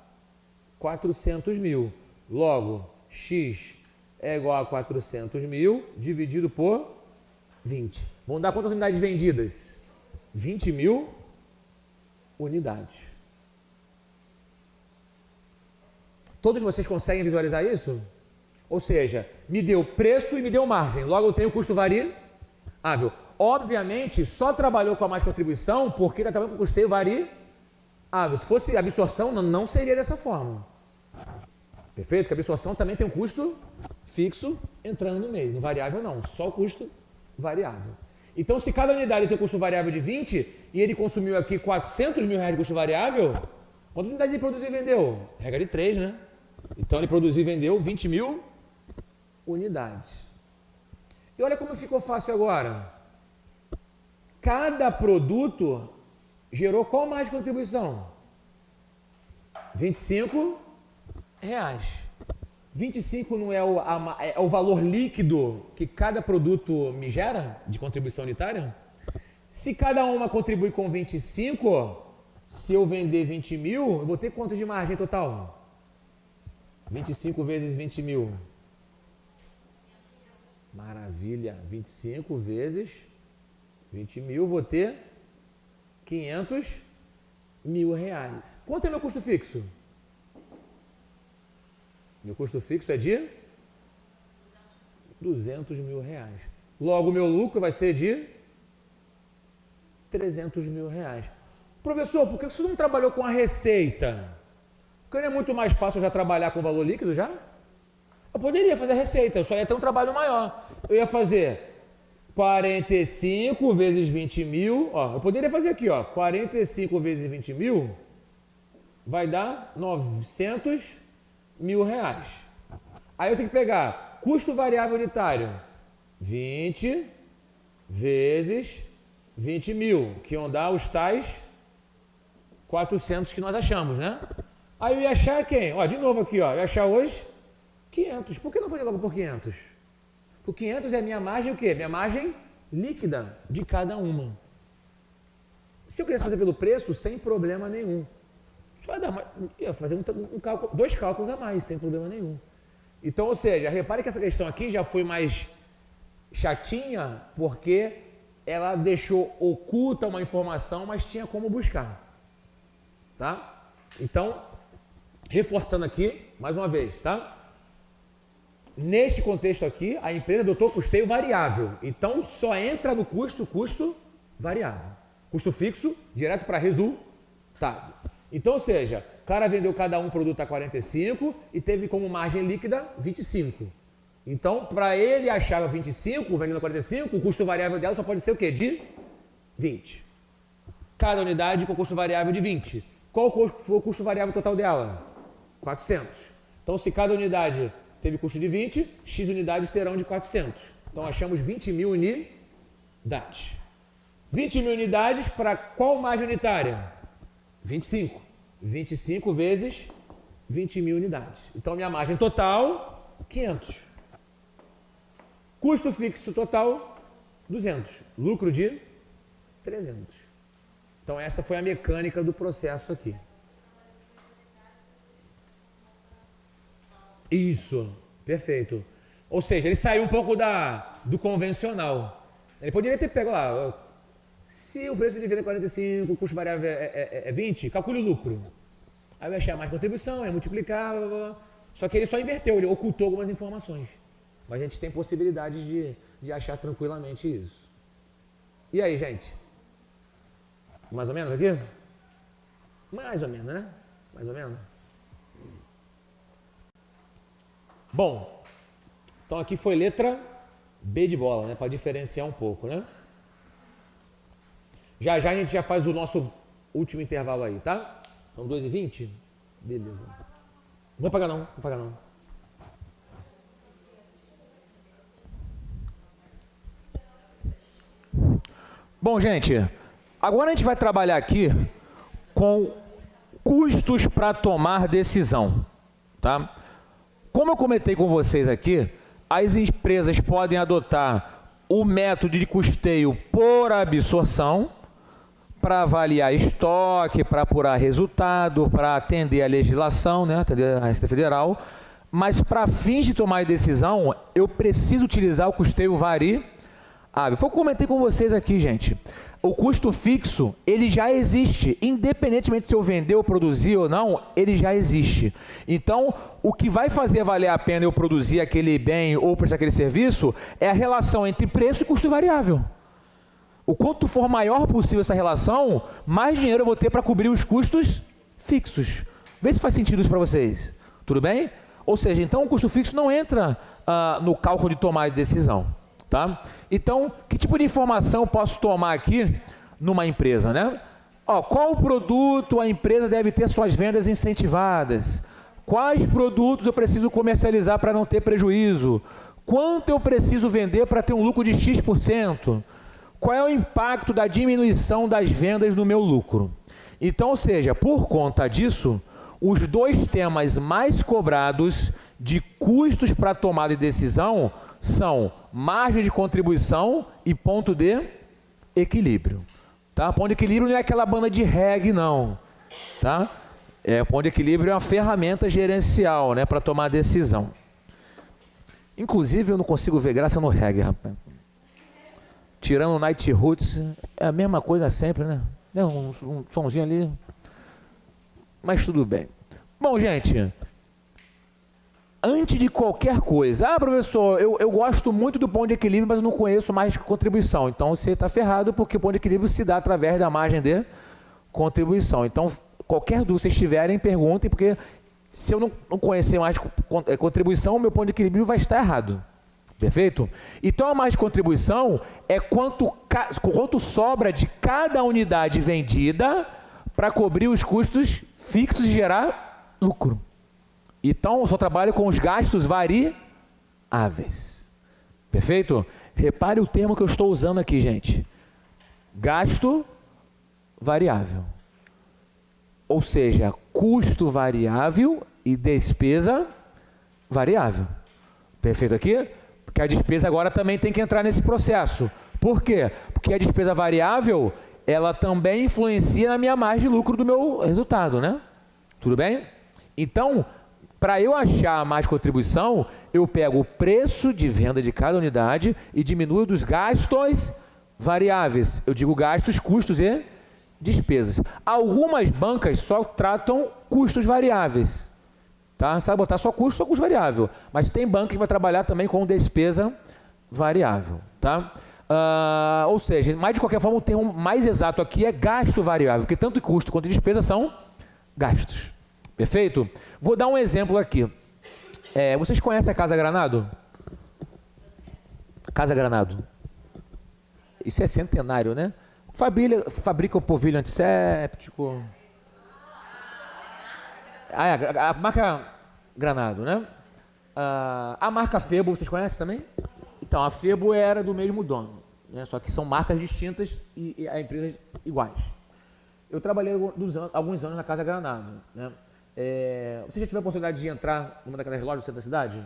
400 mil. Logo, x é igual a 400 mil dividido por 20. Vão dar quantas unidades vendidas? 20 mil unidades. Todos vocês conseguem visualizar isso? Ou seja, me deu preço e me deu margem. Logo eu tenho custo variável. Obviamente, só trabalhou com a mais contribuição porque está trabalhando com custeio variável. Se fosse absorção, não seria dessa forma. Perfeito? Porque a absorção também tem um custo fixo entrando no meio. No variável não, só o custo variável. Então, se cada unidade tem um custo variável de 20 e ele consumiu aqui 400 mil reais de custo variável, quantas unidades ele produziu e vendeu? Regra de 3, né? Então, ele produziu e vendeu 20 mil unidades. E olha como ficou fácil agora. Cada produto gerou qual mais de contribuição? R$25. 25 não é o valor líquido que cada produto me gera de contribuição unitária? Se cada uma contribui com 25, se eu vender 20 mil, eu vou ter quanto de margem total? 25 vezes 20 mil. Maravilha. 25 vezes 20 mil, vou ter 500 mil reais. Quanto é meu custo fixo? Meu custo fixo é de 200 mil reais. Logo, meu lucro vai ser de 300 mil reais. Professor, por que você não trabalhou com a receita? Porque não é muito mais fácil já trabalhar com valor líquido já? Eu poderia fazer a receita, eu só ia ter um trabalho maior. Eu ia fazer 45 vezes 20 mil. Ó, eu poderia fazer aqui, ó, 45 vezes 20 mil vai dar 900 mil reais. Aí eu tenho que pegar custo variável unitário, 20 vezes 20 mil, que vão dar os tais 400 que nós achamos, né? Aí eu ia achar quem? Ó, de novo aqui, ó, eu ia achar hoje 500. Por que não fazer logo por 500? Por 500 é a minha margem o quê? Minha margem líquida de cada uma. Se eu quisesse fazer pelo preço, sem problema nenhum. Só ia fazer dois cálculos a mais, sem problema nenhum. Então, ou seja, repare que essa questão aqui já foi mais chatinha, porque ela deixou oculta uma informação, mas tinha como buscar. Tá? Então, reforçando aqui, mais uma vez, tá? Neste contexto aqui, a empresa adotou custeio variável. Então, só entra no custo variável. Custo fixo, direto para resultado. Então, ou seja, o cara vendeu cada um produto a 45 e teve como margem líquida 25. Então, para ele achar 25, vendendo a 45, o custo variável dela só pode ser o quê? De 20. Cada unidade com custo variável de 20. Qual foi o custo variável total dela? 400. Então, se cada unidade teve custo de 20, X unidades terão de 400. Então, achamos 20 mil unidades. 20 mil unidades para qual margem unitária? 25. 25 vezes 20 mil unidades. Então, minha margem total, 500. Custo fixo total, 200. Lucro de 300. Então, essa foi a mecânica do processo aqui. Isso, perfeito. Ou seja, ele saiu um pouco do convencional. Ele poderia ter pego lá, se o preço de venda é 45, o custo variável é 20, calcule o lucro. Aí vai achar mais contribuição, é multiplicar, blá, blá, blá. Só que ele só inverteu, ele ocultou algumas informações. Mas a gente tem possibilidade de achar tranquilamente isso. E aí, gente? Mais ou menos aqui? Mais ou menos, né? Mais ou menos. Bom, então aqui foi letra B de bola, né? Para diferenciar um pouco, né? Já já a gente já faz o nosso último intervalo aí, tá? São 2h20? Beleza. Não vai pagar não, não vai pagar não. Bom, gente, agora a gente vai trabalhar aqui com custos para tomar decisão, tá? Como eu comentei com vocês aqui, as empresas podem adotar o método de custeio por absorção para avaliar estoque, para apurar resultado, para atender a legislação, né, atender a Receita Federal, mas para fins de tomar decisão, eu preciso utilizar o custeio variável. Foi o que eu comentei com vocês aqui, gente. O custo fixo, ele já existe, independentemente se eu vender ou produzir ou não, ele já existe. Então, o que vai fazer valer a pena eu produzir aquele bem ou prestar aquele serviço é a relação entre preço e custo variável. O quanto for maior possível essa relação, mais dinheiro eu vou ter para cobrir os custos fixos. Vê se faz sentido isso para vocês. Tudo bem? Ou seja, então o custo fixo não entra no cálculo de tomar de decisão. Tá? Então, que tipo de informação eu posso tomar aqui numa empresa, né? Qual produto a empresa deve ter suas vendas incentivadas? Quais produtos eu preciso comercializar para não ter prejuízo? Quanto eu preciso vender para ter um lucro de X%? Qual é o impacto da diminuição das vendas no meu lucro? Então, ou seja, por conta disso, os dois temas mais cobrados de custos para tomada de decisão são margem de contribuição e ponto de equilíbrio. Tá? Ponto de equilíbrio não é aquela banda de reggae, não. Tá? Ponto de equilíbrio é uma ferramenta gerencial, né, para tomar decisão. Inclusive, eu não consigo ver graça no reggae, rapaz. Tirando o Night Roots, é a mesma coisa sempre, né? Um somzinho ali. Mas tudo bem. Bom, gente, antes de qualquer coisa, professor, eu gosto muito do ponto de equilíbrio, mas eu não conheço margem de contribuição. Então, você está ferrado, porque o ponto de equilíbrio se dá através da margem de contribuição. Então, qualquer dúvida que vocês tiverem, perguntem, porque se eu não conhecer margem de contribuição, o meu ponto de equilíbrio vai estar errado. Perfeito? Então, a margem de contribuição é quanto sobra de cada unidade vendida para cobrir os custos fixos e gerar lucro. Então, eu só trabalho com os gastos variáveis. Perfeito? Repare o termo que eu estou usando aqui, gente. Gasto variável. Ou seja, custo variável e despesa variável. Perfeito aqui? Porque a despesa agora também tem que entrar nesse processo. Por quê? Porque a despesa variável, ela também influencia na minha margem de lucro do meu resultado, né? Tudo bem? Então, para eu achar a margem de contribuição, eu pego o preço de venda de cada unidade e diminuo dos gastos variáveis. Eu digo gastos, custos e despesas. Algumas bancas só tratam custos variáveis. Tá? Você vai botar só custo variável. Mas tem banca que vai trabalhar também com despesa variável. Tá? Ou seja, mas de qualquer forma, o termo mais exato aqui é gasto variável, porque tanto custo quanto despesa são gastos. Perfeito? Vou dar um exemplo aqui. Vocês conhecem a Casa Granado? Casa Granado. Isso é centenário, né? Fabrica o polvilho antisséptico. A marca Granado, né? A marca Febo, vocês conhecem também? Então, a Febo era do mesmo dono, né? Só que são marcas distintas e a empresas iguais. Eu trabalhei alguns anos na Casa Granado, né? Você já teve a oportunidade de entrar numa daquelas lojas do centro da cidade?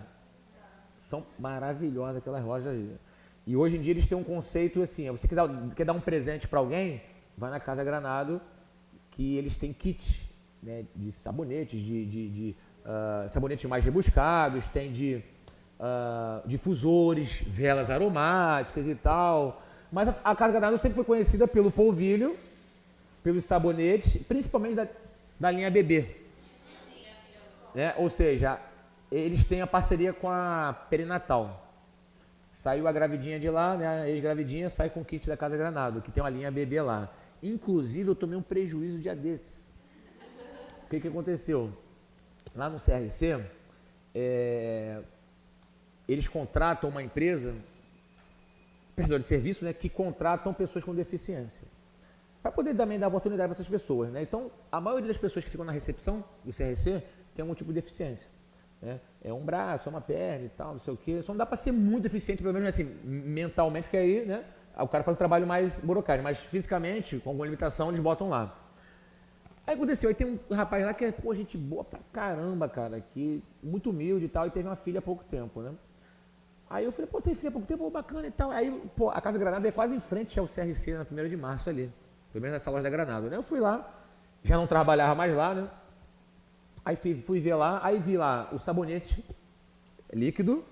São maravilhosas aquelas lojas ali. E hoje em dia eles têm um conceito assim, você quer dar um presente para alguém, vai na Casa Granado, que eles têm kit, né, de sabonetes, de sabonetes mais rebuscados, tem de difusores, velas aromáticas e tal. Mas a Casa Granado sempre foi conhecida pelo polvilho, pelos sabonetes, principalmente da linha bebê. Né? Ou seja, eles têm a parceria com a Perinatal. Saiu a gravidinha de lá, né? A ex-gravidinha sai com o kit da Casa Granado, que tem uma linha bebê lá. Inclusive, eu tomei um prejuízo dia desses. O que aconteceu? Lá no CRC, eles contratam uma empresa, prestador de serviço, né, que contratam pessoas com deficiência. Para poder também dar oportunidade para essas pessoas. Né? Então, a maioria das pessoas que ficam na recepção do CRC tem algum tipo de deficiência. Né? É um braço, é uma perna e tal, não sei o quê. Só não dá para ser muito eficiente, pelo menos assim, mentalmente, porque aí, né, o cara faz um trabalho mais burocrático, mas fisicamente, com alguma limitação, eles botam lá. Aí aconteceu, aí tem um rapaz lá que é, pô, gente boa pra caramba, cara, que muito humilde e tal, e teve uma filha há pouco tempo, né? Aí eu falei, pô, tem filha há pouco tempo, pô, bacana e tal. Aí, pô, a Casa Granado é quase em frente ao CRC, na 1º de março ali, pelo menos nessa loja da Granado, né? Eu fui lá, já não trabalhava mais lá, né? Aí fui ver lá, aí vi lá o sabonete líquido,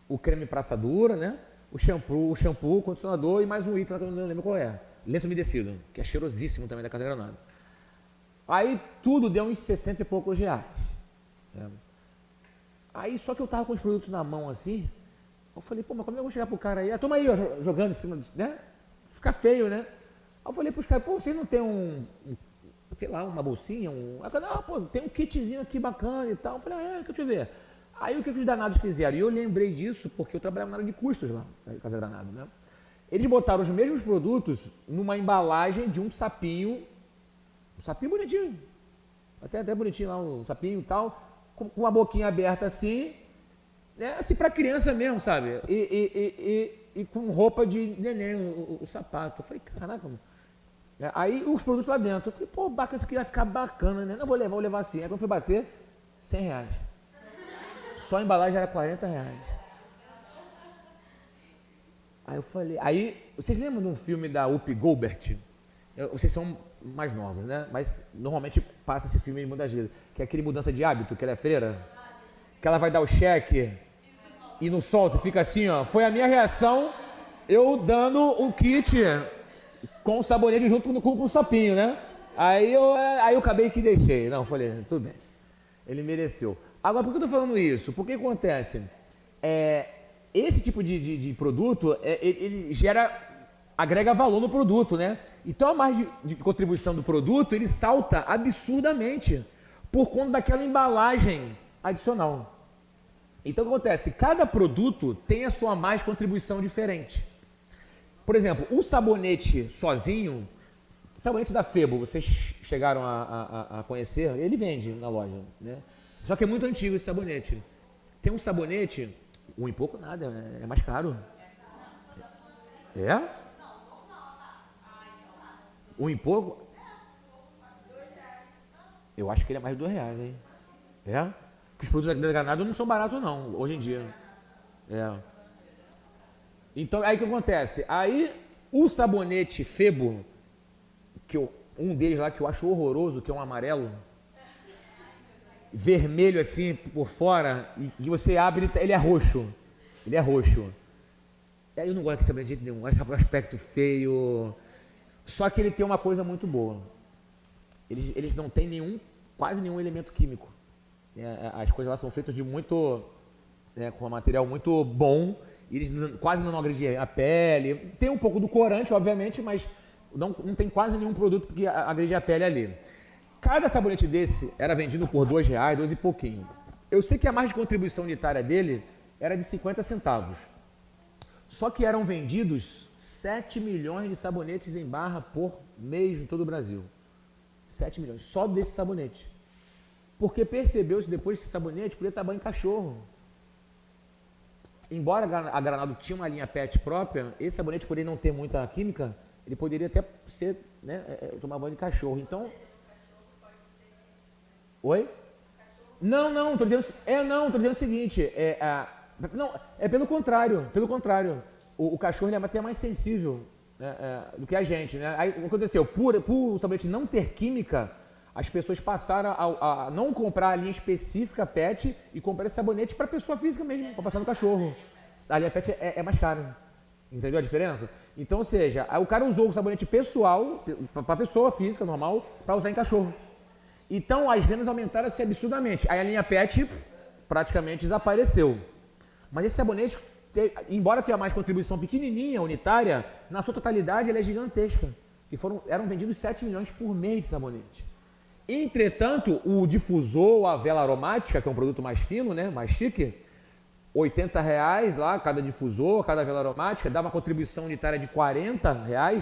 o creme pra assadura, né? O shampoo, o condicionador e mais um item lá que eu não lembro qual é. Lenço umedecido, que é cheirosíssimo também da Casa Granado. Aí tudo deu uns 60 e poucos reais. Né? Aí só que eu tava com os produtos na mão assim, eu falei, pô, mas como é que eu vou chegar pro cara aí? Toma aí, ó, jogando em cima, né? Fica feio, né? Aí eu falei pros caras, pô, vocês não tem sei lá, uma bolsinha? Não, pô, tem um kitzinho aqui bacana e tal. Eu falei, deixa eu ver. Aí o que os danados fizeram? E eu lembrei disso porque eu trabalhava na área de custos lá, na Casa Granado, né? Eles botaram os mesmos produtos numa embalagem de um sapinho bonitinho, até bonitinho lá, um sapinho e tal, com uma boquinha aberta assim, né? Assim pra criança mesmo, sabe? E com roupa de neném, o sapato. Eu falei, caraca, mano. Aí os produtos lá dentro, eu falei, pô, bacana, isso aqui vai ficar bacana, né? Não, vou levar assim. Aí quando eu fui bater, 100 reais. Só a embalagem era 40 reais. Aí eu falei, vocês lembram de um filme da Whoopi Goldberg? Vocês são mais novos, né? Mas normalmente passa esse filme muitas vezes, que é aquele Mudança de Hábito, que ela é freira, que ela vai dar o cheque e não solta, fica assim, ó. Foi a minha reação, eu dando o kit com o sabonete junto com o sapinho, né? Aí eu acabei que deixei. Não, falei, tudo bem. Ele mereceu. Agora, por que eu tô falando isso? Porque acontece? Esse tipo de produto, ele agrega valor no produto, né? Então a margem de contribuição do produto, ele salta absurdamente por conta daquela embalagem adicional. Então o que acontece? Cada produto tem a sua margem de contribuição diferente. Por exemplo, o sabonete sozinho, sabonete da Febo, vocês chegaram a conhecer, ele vende na loja, né? Só que é muito antigo esse sabonete. Tem um sabonete, um e pouco nada, é mais caro. É? Um e pouco? Eu acho que ele é mais de R$2, hein? É? Porque os produtos da Granado não são baratos não, hoje em dia. Então, aí o que acontece? Aí, o sabonete Febo, um deles lá que eu acho horroroso, que é um amarelo, vermelho assim por fora, e você abre, ele é roxo. Ele é roxo. E aí eu não gosto desse sabonete de jeito nenhum, acho o aspecto feio. Só que ele tem uma coisa muito boa. Eles não têm quase nenhum elemento químico. As coisas lá são feitas de com um material muito bom. Eles quase não agredem a pele. Tem um pouco do corante, obviamente, mas não tem quase nenhum produto que agride a pele ali. Cada sabonete desse era vendido por R$2, R$2 e pouquinho. Eu sei que a margem de contribuição unitária dele era de 50 centavos. Só que eram vendidos 7 milhões de sabonetes em barra por mês em todo o Brasil. 7 milhões, só desse sabonete. Porque percebeu-se depois que esse sabonete podia estar banho em cachorro. Embora a Granado tinha uma linha PET própria, esse sabonete, por ele não ter muita química, ele poderia até ser, né, tomar banho de cachorro. Então... Oi? Não, estou dizendo o seguinte, pelo contrário, o cachorro ele é até mais sensível do que a gente, né? Aí o que aconteceu? Por o sabonete não ter química, as pessoas passaram a não comprar a linha específica PET e comprar esse sabonete para pessoa física mesmo, para passar no cachorro. A linha PET é mais cara. Entendeu a diferença? Então, ou seja, o cara usou o sabonete pessoal, para pessoa física, normal, para usar em cachorro. Então, as vendas aumentaram assim absurdamente. Aí a linha PET praticamente desapareceu. Mas esse sabonete, embora tenha mais contribuição pequenininha, unitária, na sua totalidade ele é gigantesca. E eram vendidos 7 milhões por mês de sabonete. Entretanto, o difusor, a vela aromática, que é um produto mais fino, né, mais chique, R$80 lá, cada difusor, cada vela aromática, dá uma contribuição unitária de R$40.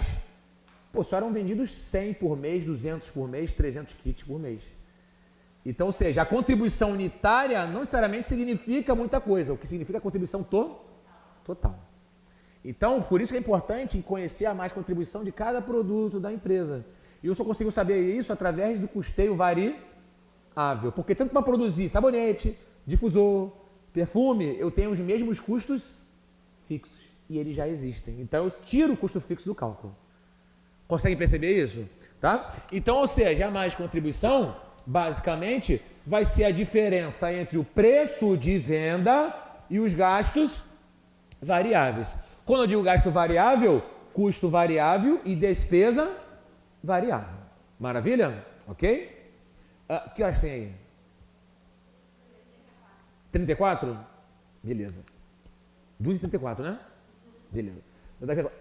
Pô, só eram vendidos 100 por mês, 200 por mês, 300 kits por mês. Então, ou seja, a contribuição unitária não necessariamente significa muita coisa, o que significa a contribuição total. Então, por isso que é importante conhecer a mais contribuição de cada produto da empresa. E eu só consigo saber isso através do custeio variável, porque tanto para produzir sabonete, difusor, perfume, eu tenho os mesmos custos fixos e eles já existem. Então, eu tiro o custo fixo do cálculo. Consegue perceber isso? Tá? Então, ou seja, a mais contribuição, basicamente, vai ser a diferença entre o preço de venda e os gastos variáveis. Quando eu digo gasto variável, custo variável e despesa variável. Maravilha? Ok? Que horas tem aí? 34? Beleza. 2h34, né? Beleza.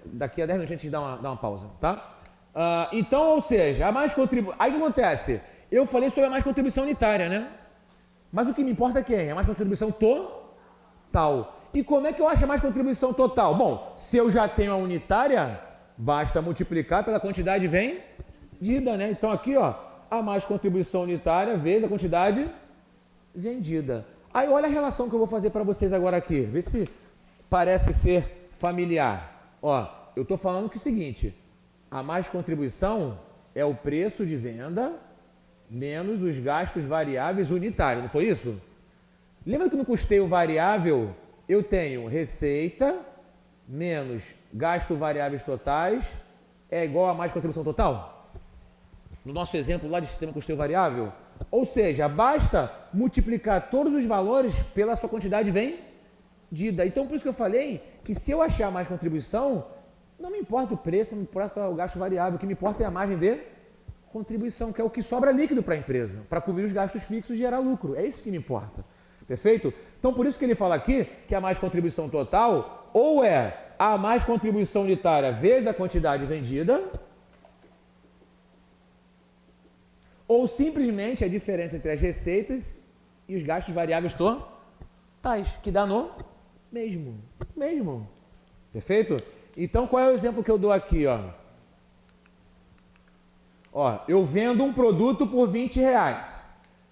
Daqui a 10 minutos a gente dá uma pausa, tá? Então, ou seja, a mais contribuição... Aí o que acontece? Eu falei sobre a mais contribuição unitária, né? Mas o que me importa é quem? A mais contribuição total. E como é que eu acho a mais contribuição total? Bom, se eu já tenho a unitária, basta multiplicar pela quantidade vendida, né? Então aqui, ó, a mais contribuição unitária vezes a quantidade vendida. Aí olha a relação que eu vou fazer para vocês agora aqui. Vê se parece ser familiar. Ó, eu estou falando que é o seguinte, a mais contribuição é o preço de venda menos os gastos variáveis unitários, não foi isso? Lembra que no custeio variável eu tenho receita menos gasto variáveis totais é igual a mais contribuição total? No nosso exemplo lá de sistema custeio variável? Ou seja, basta multiplicar todos os valores pela sua quantidade vendida. Então, por isso que eu falei que se eu achar mais contribuição, não me importa o preço, não me importa o gasto variável, o que me importa é a margem de contribuição, que é o que sobra líquido para a empresa, para cobrir os gastos fixos e gerar lucro. É isso que me importa. Perfeito? Então, por isso que ele fala aqui que a mais contribuição total ou é a mais contribuição unitária vezes a quantidade vendida, ou simplesmente a diferença entre as receitas e os gastos variáveis totais, que dá no mesmo. Perfeito? Então, qual é o exemplo que eu dou aqui, ó? Ó, eu vendo um produto por R$20.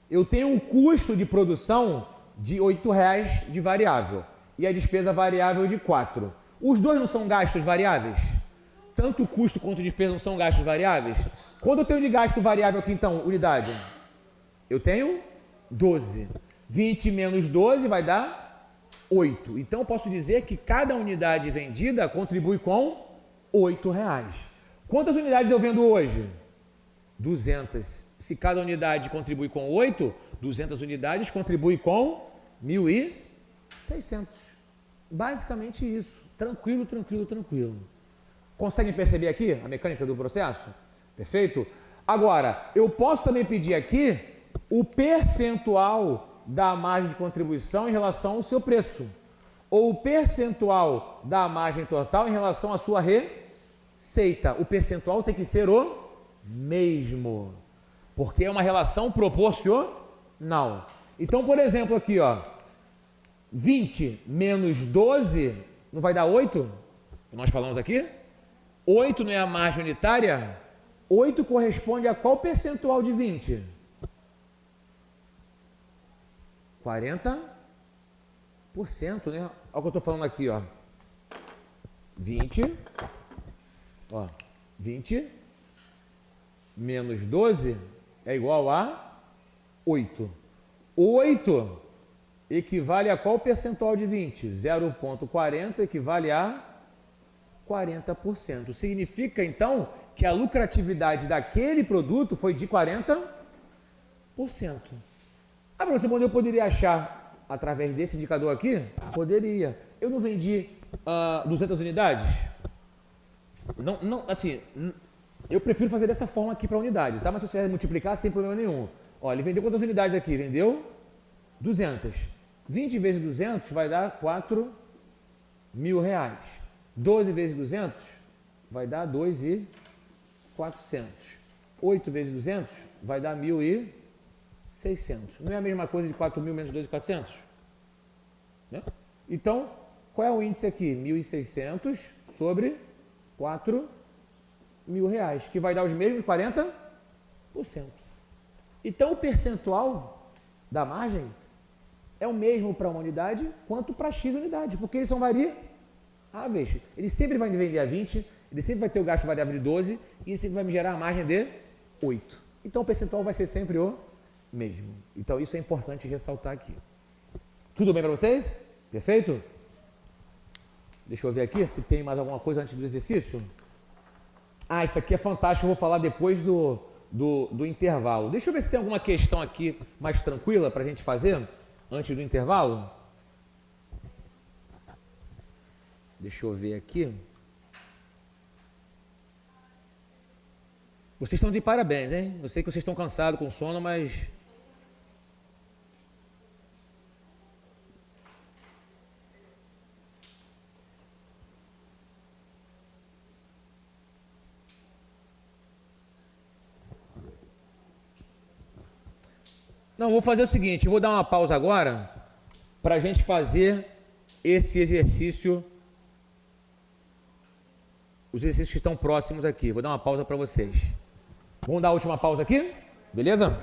Eu tenho um custo de produção de R$8 de variável e a despesa variável de 4. Os dois não são gastos variáveis? Tanto o custo quanto a despesa não são gastos variáveis? Quando eu tenho de gasto variável aqui, então, unidade? Eu tenho 12. 20 menos 12 vai dar 8. Então, eu posso dizer que cada unidade vendida contribui com R$8. Quantas unidades eu vendo hoje? 200. Se cada unidade contribui com 8, 200 unidades contribui com 1.600. Basicamente isso. Tranquilo. Conseguem perceber aqui a mecânica do processo? Perfeito? Agora, eu posso também pedir aqui o percentual da margem de contribuição em relação ao seu preço, ou o percentual da margem total em relação à sua receita. O percentual tem que ser o mesmo, porque é uma relação proporcional. Então, por exemplo, aqui, ó, 20 menos 12 não vai dar 8? Nós falamos aqui? 8 não é a margem unitária? 8 corresponde a qual percentual de 20? 40%, né? Olha o que eu estou falando aqui, ó. 20 menos 12 é igual a 8. 8 equivale a qual percentual de 20? 0,40 equivale a 40%. Significa, então, que a lucratividade daquele produto foi de 40%. Ah, professor, quando eu poderia achar através desse indicador aqui? Poderia. Eu não vendi 200 unidades? Não, assim, eu prefiro fazer dessa forma aqui para a unidade, tá? Mas se você quiser multiplicar, sem problema nenhum. Olha, ele vendeu quantas unidades aqui? Vendeu 200. 20 vezes 200 vai dar 4.000 reais. 12 vezes 200 vai dar 2.400. 8 vezes 200 vai dar 1.600. Não é a mesma coisa de 4.000 menos 2.400? Né? Então, qual é o índice aqui? 1.600 sobre 4.000 reais, que vai dar os mesmos 40%. Então, o percentual da margem é o mesmo para uma unidade quanto para X unidades, porque eles são variáveis. Ele sempre vai vender a 20, ele sempre vai ter o gasto variável de 12 e ele sempre vai me gerar a margem de 8. Então, o percentual vai ser sempre o mesmo. Então, isso é importante ressaltar aqui. Tudo bem para vocês? Perfeito? Deixa eu ver aqui se tem mais alguma coisa antes do exercício. Ah, isso aqui é fantástico, eu vou falar depois do intervalo. Deixa eu ver se tem alguma questão aqui mais tranquila para a gente fazer antes do intervalo. Deixa eu ver aqui. Vocês estão de parabéns, hein? Eu sei que vocês estão cansados com sono, mas... Não, vou fazer o seguinte, eu vou dar uma pausa agora para a gente fazer esse exercício, os exercícios que estão próximos aqui. Vou dar uma pausa para vocês. Vamos dar a última pausa aqui? Beleza?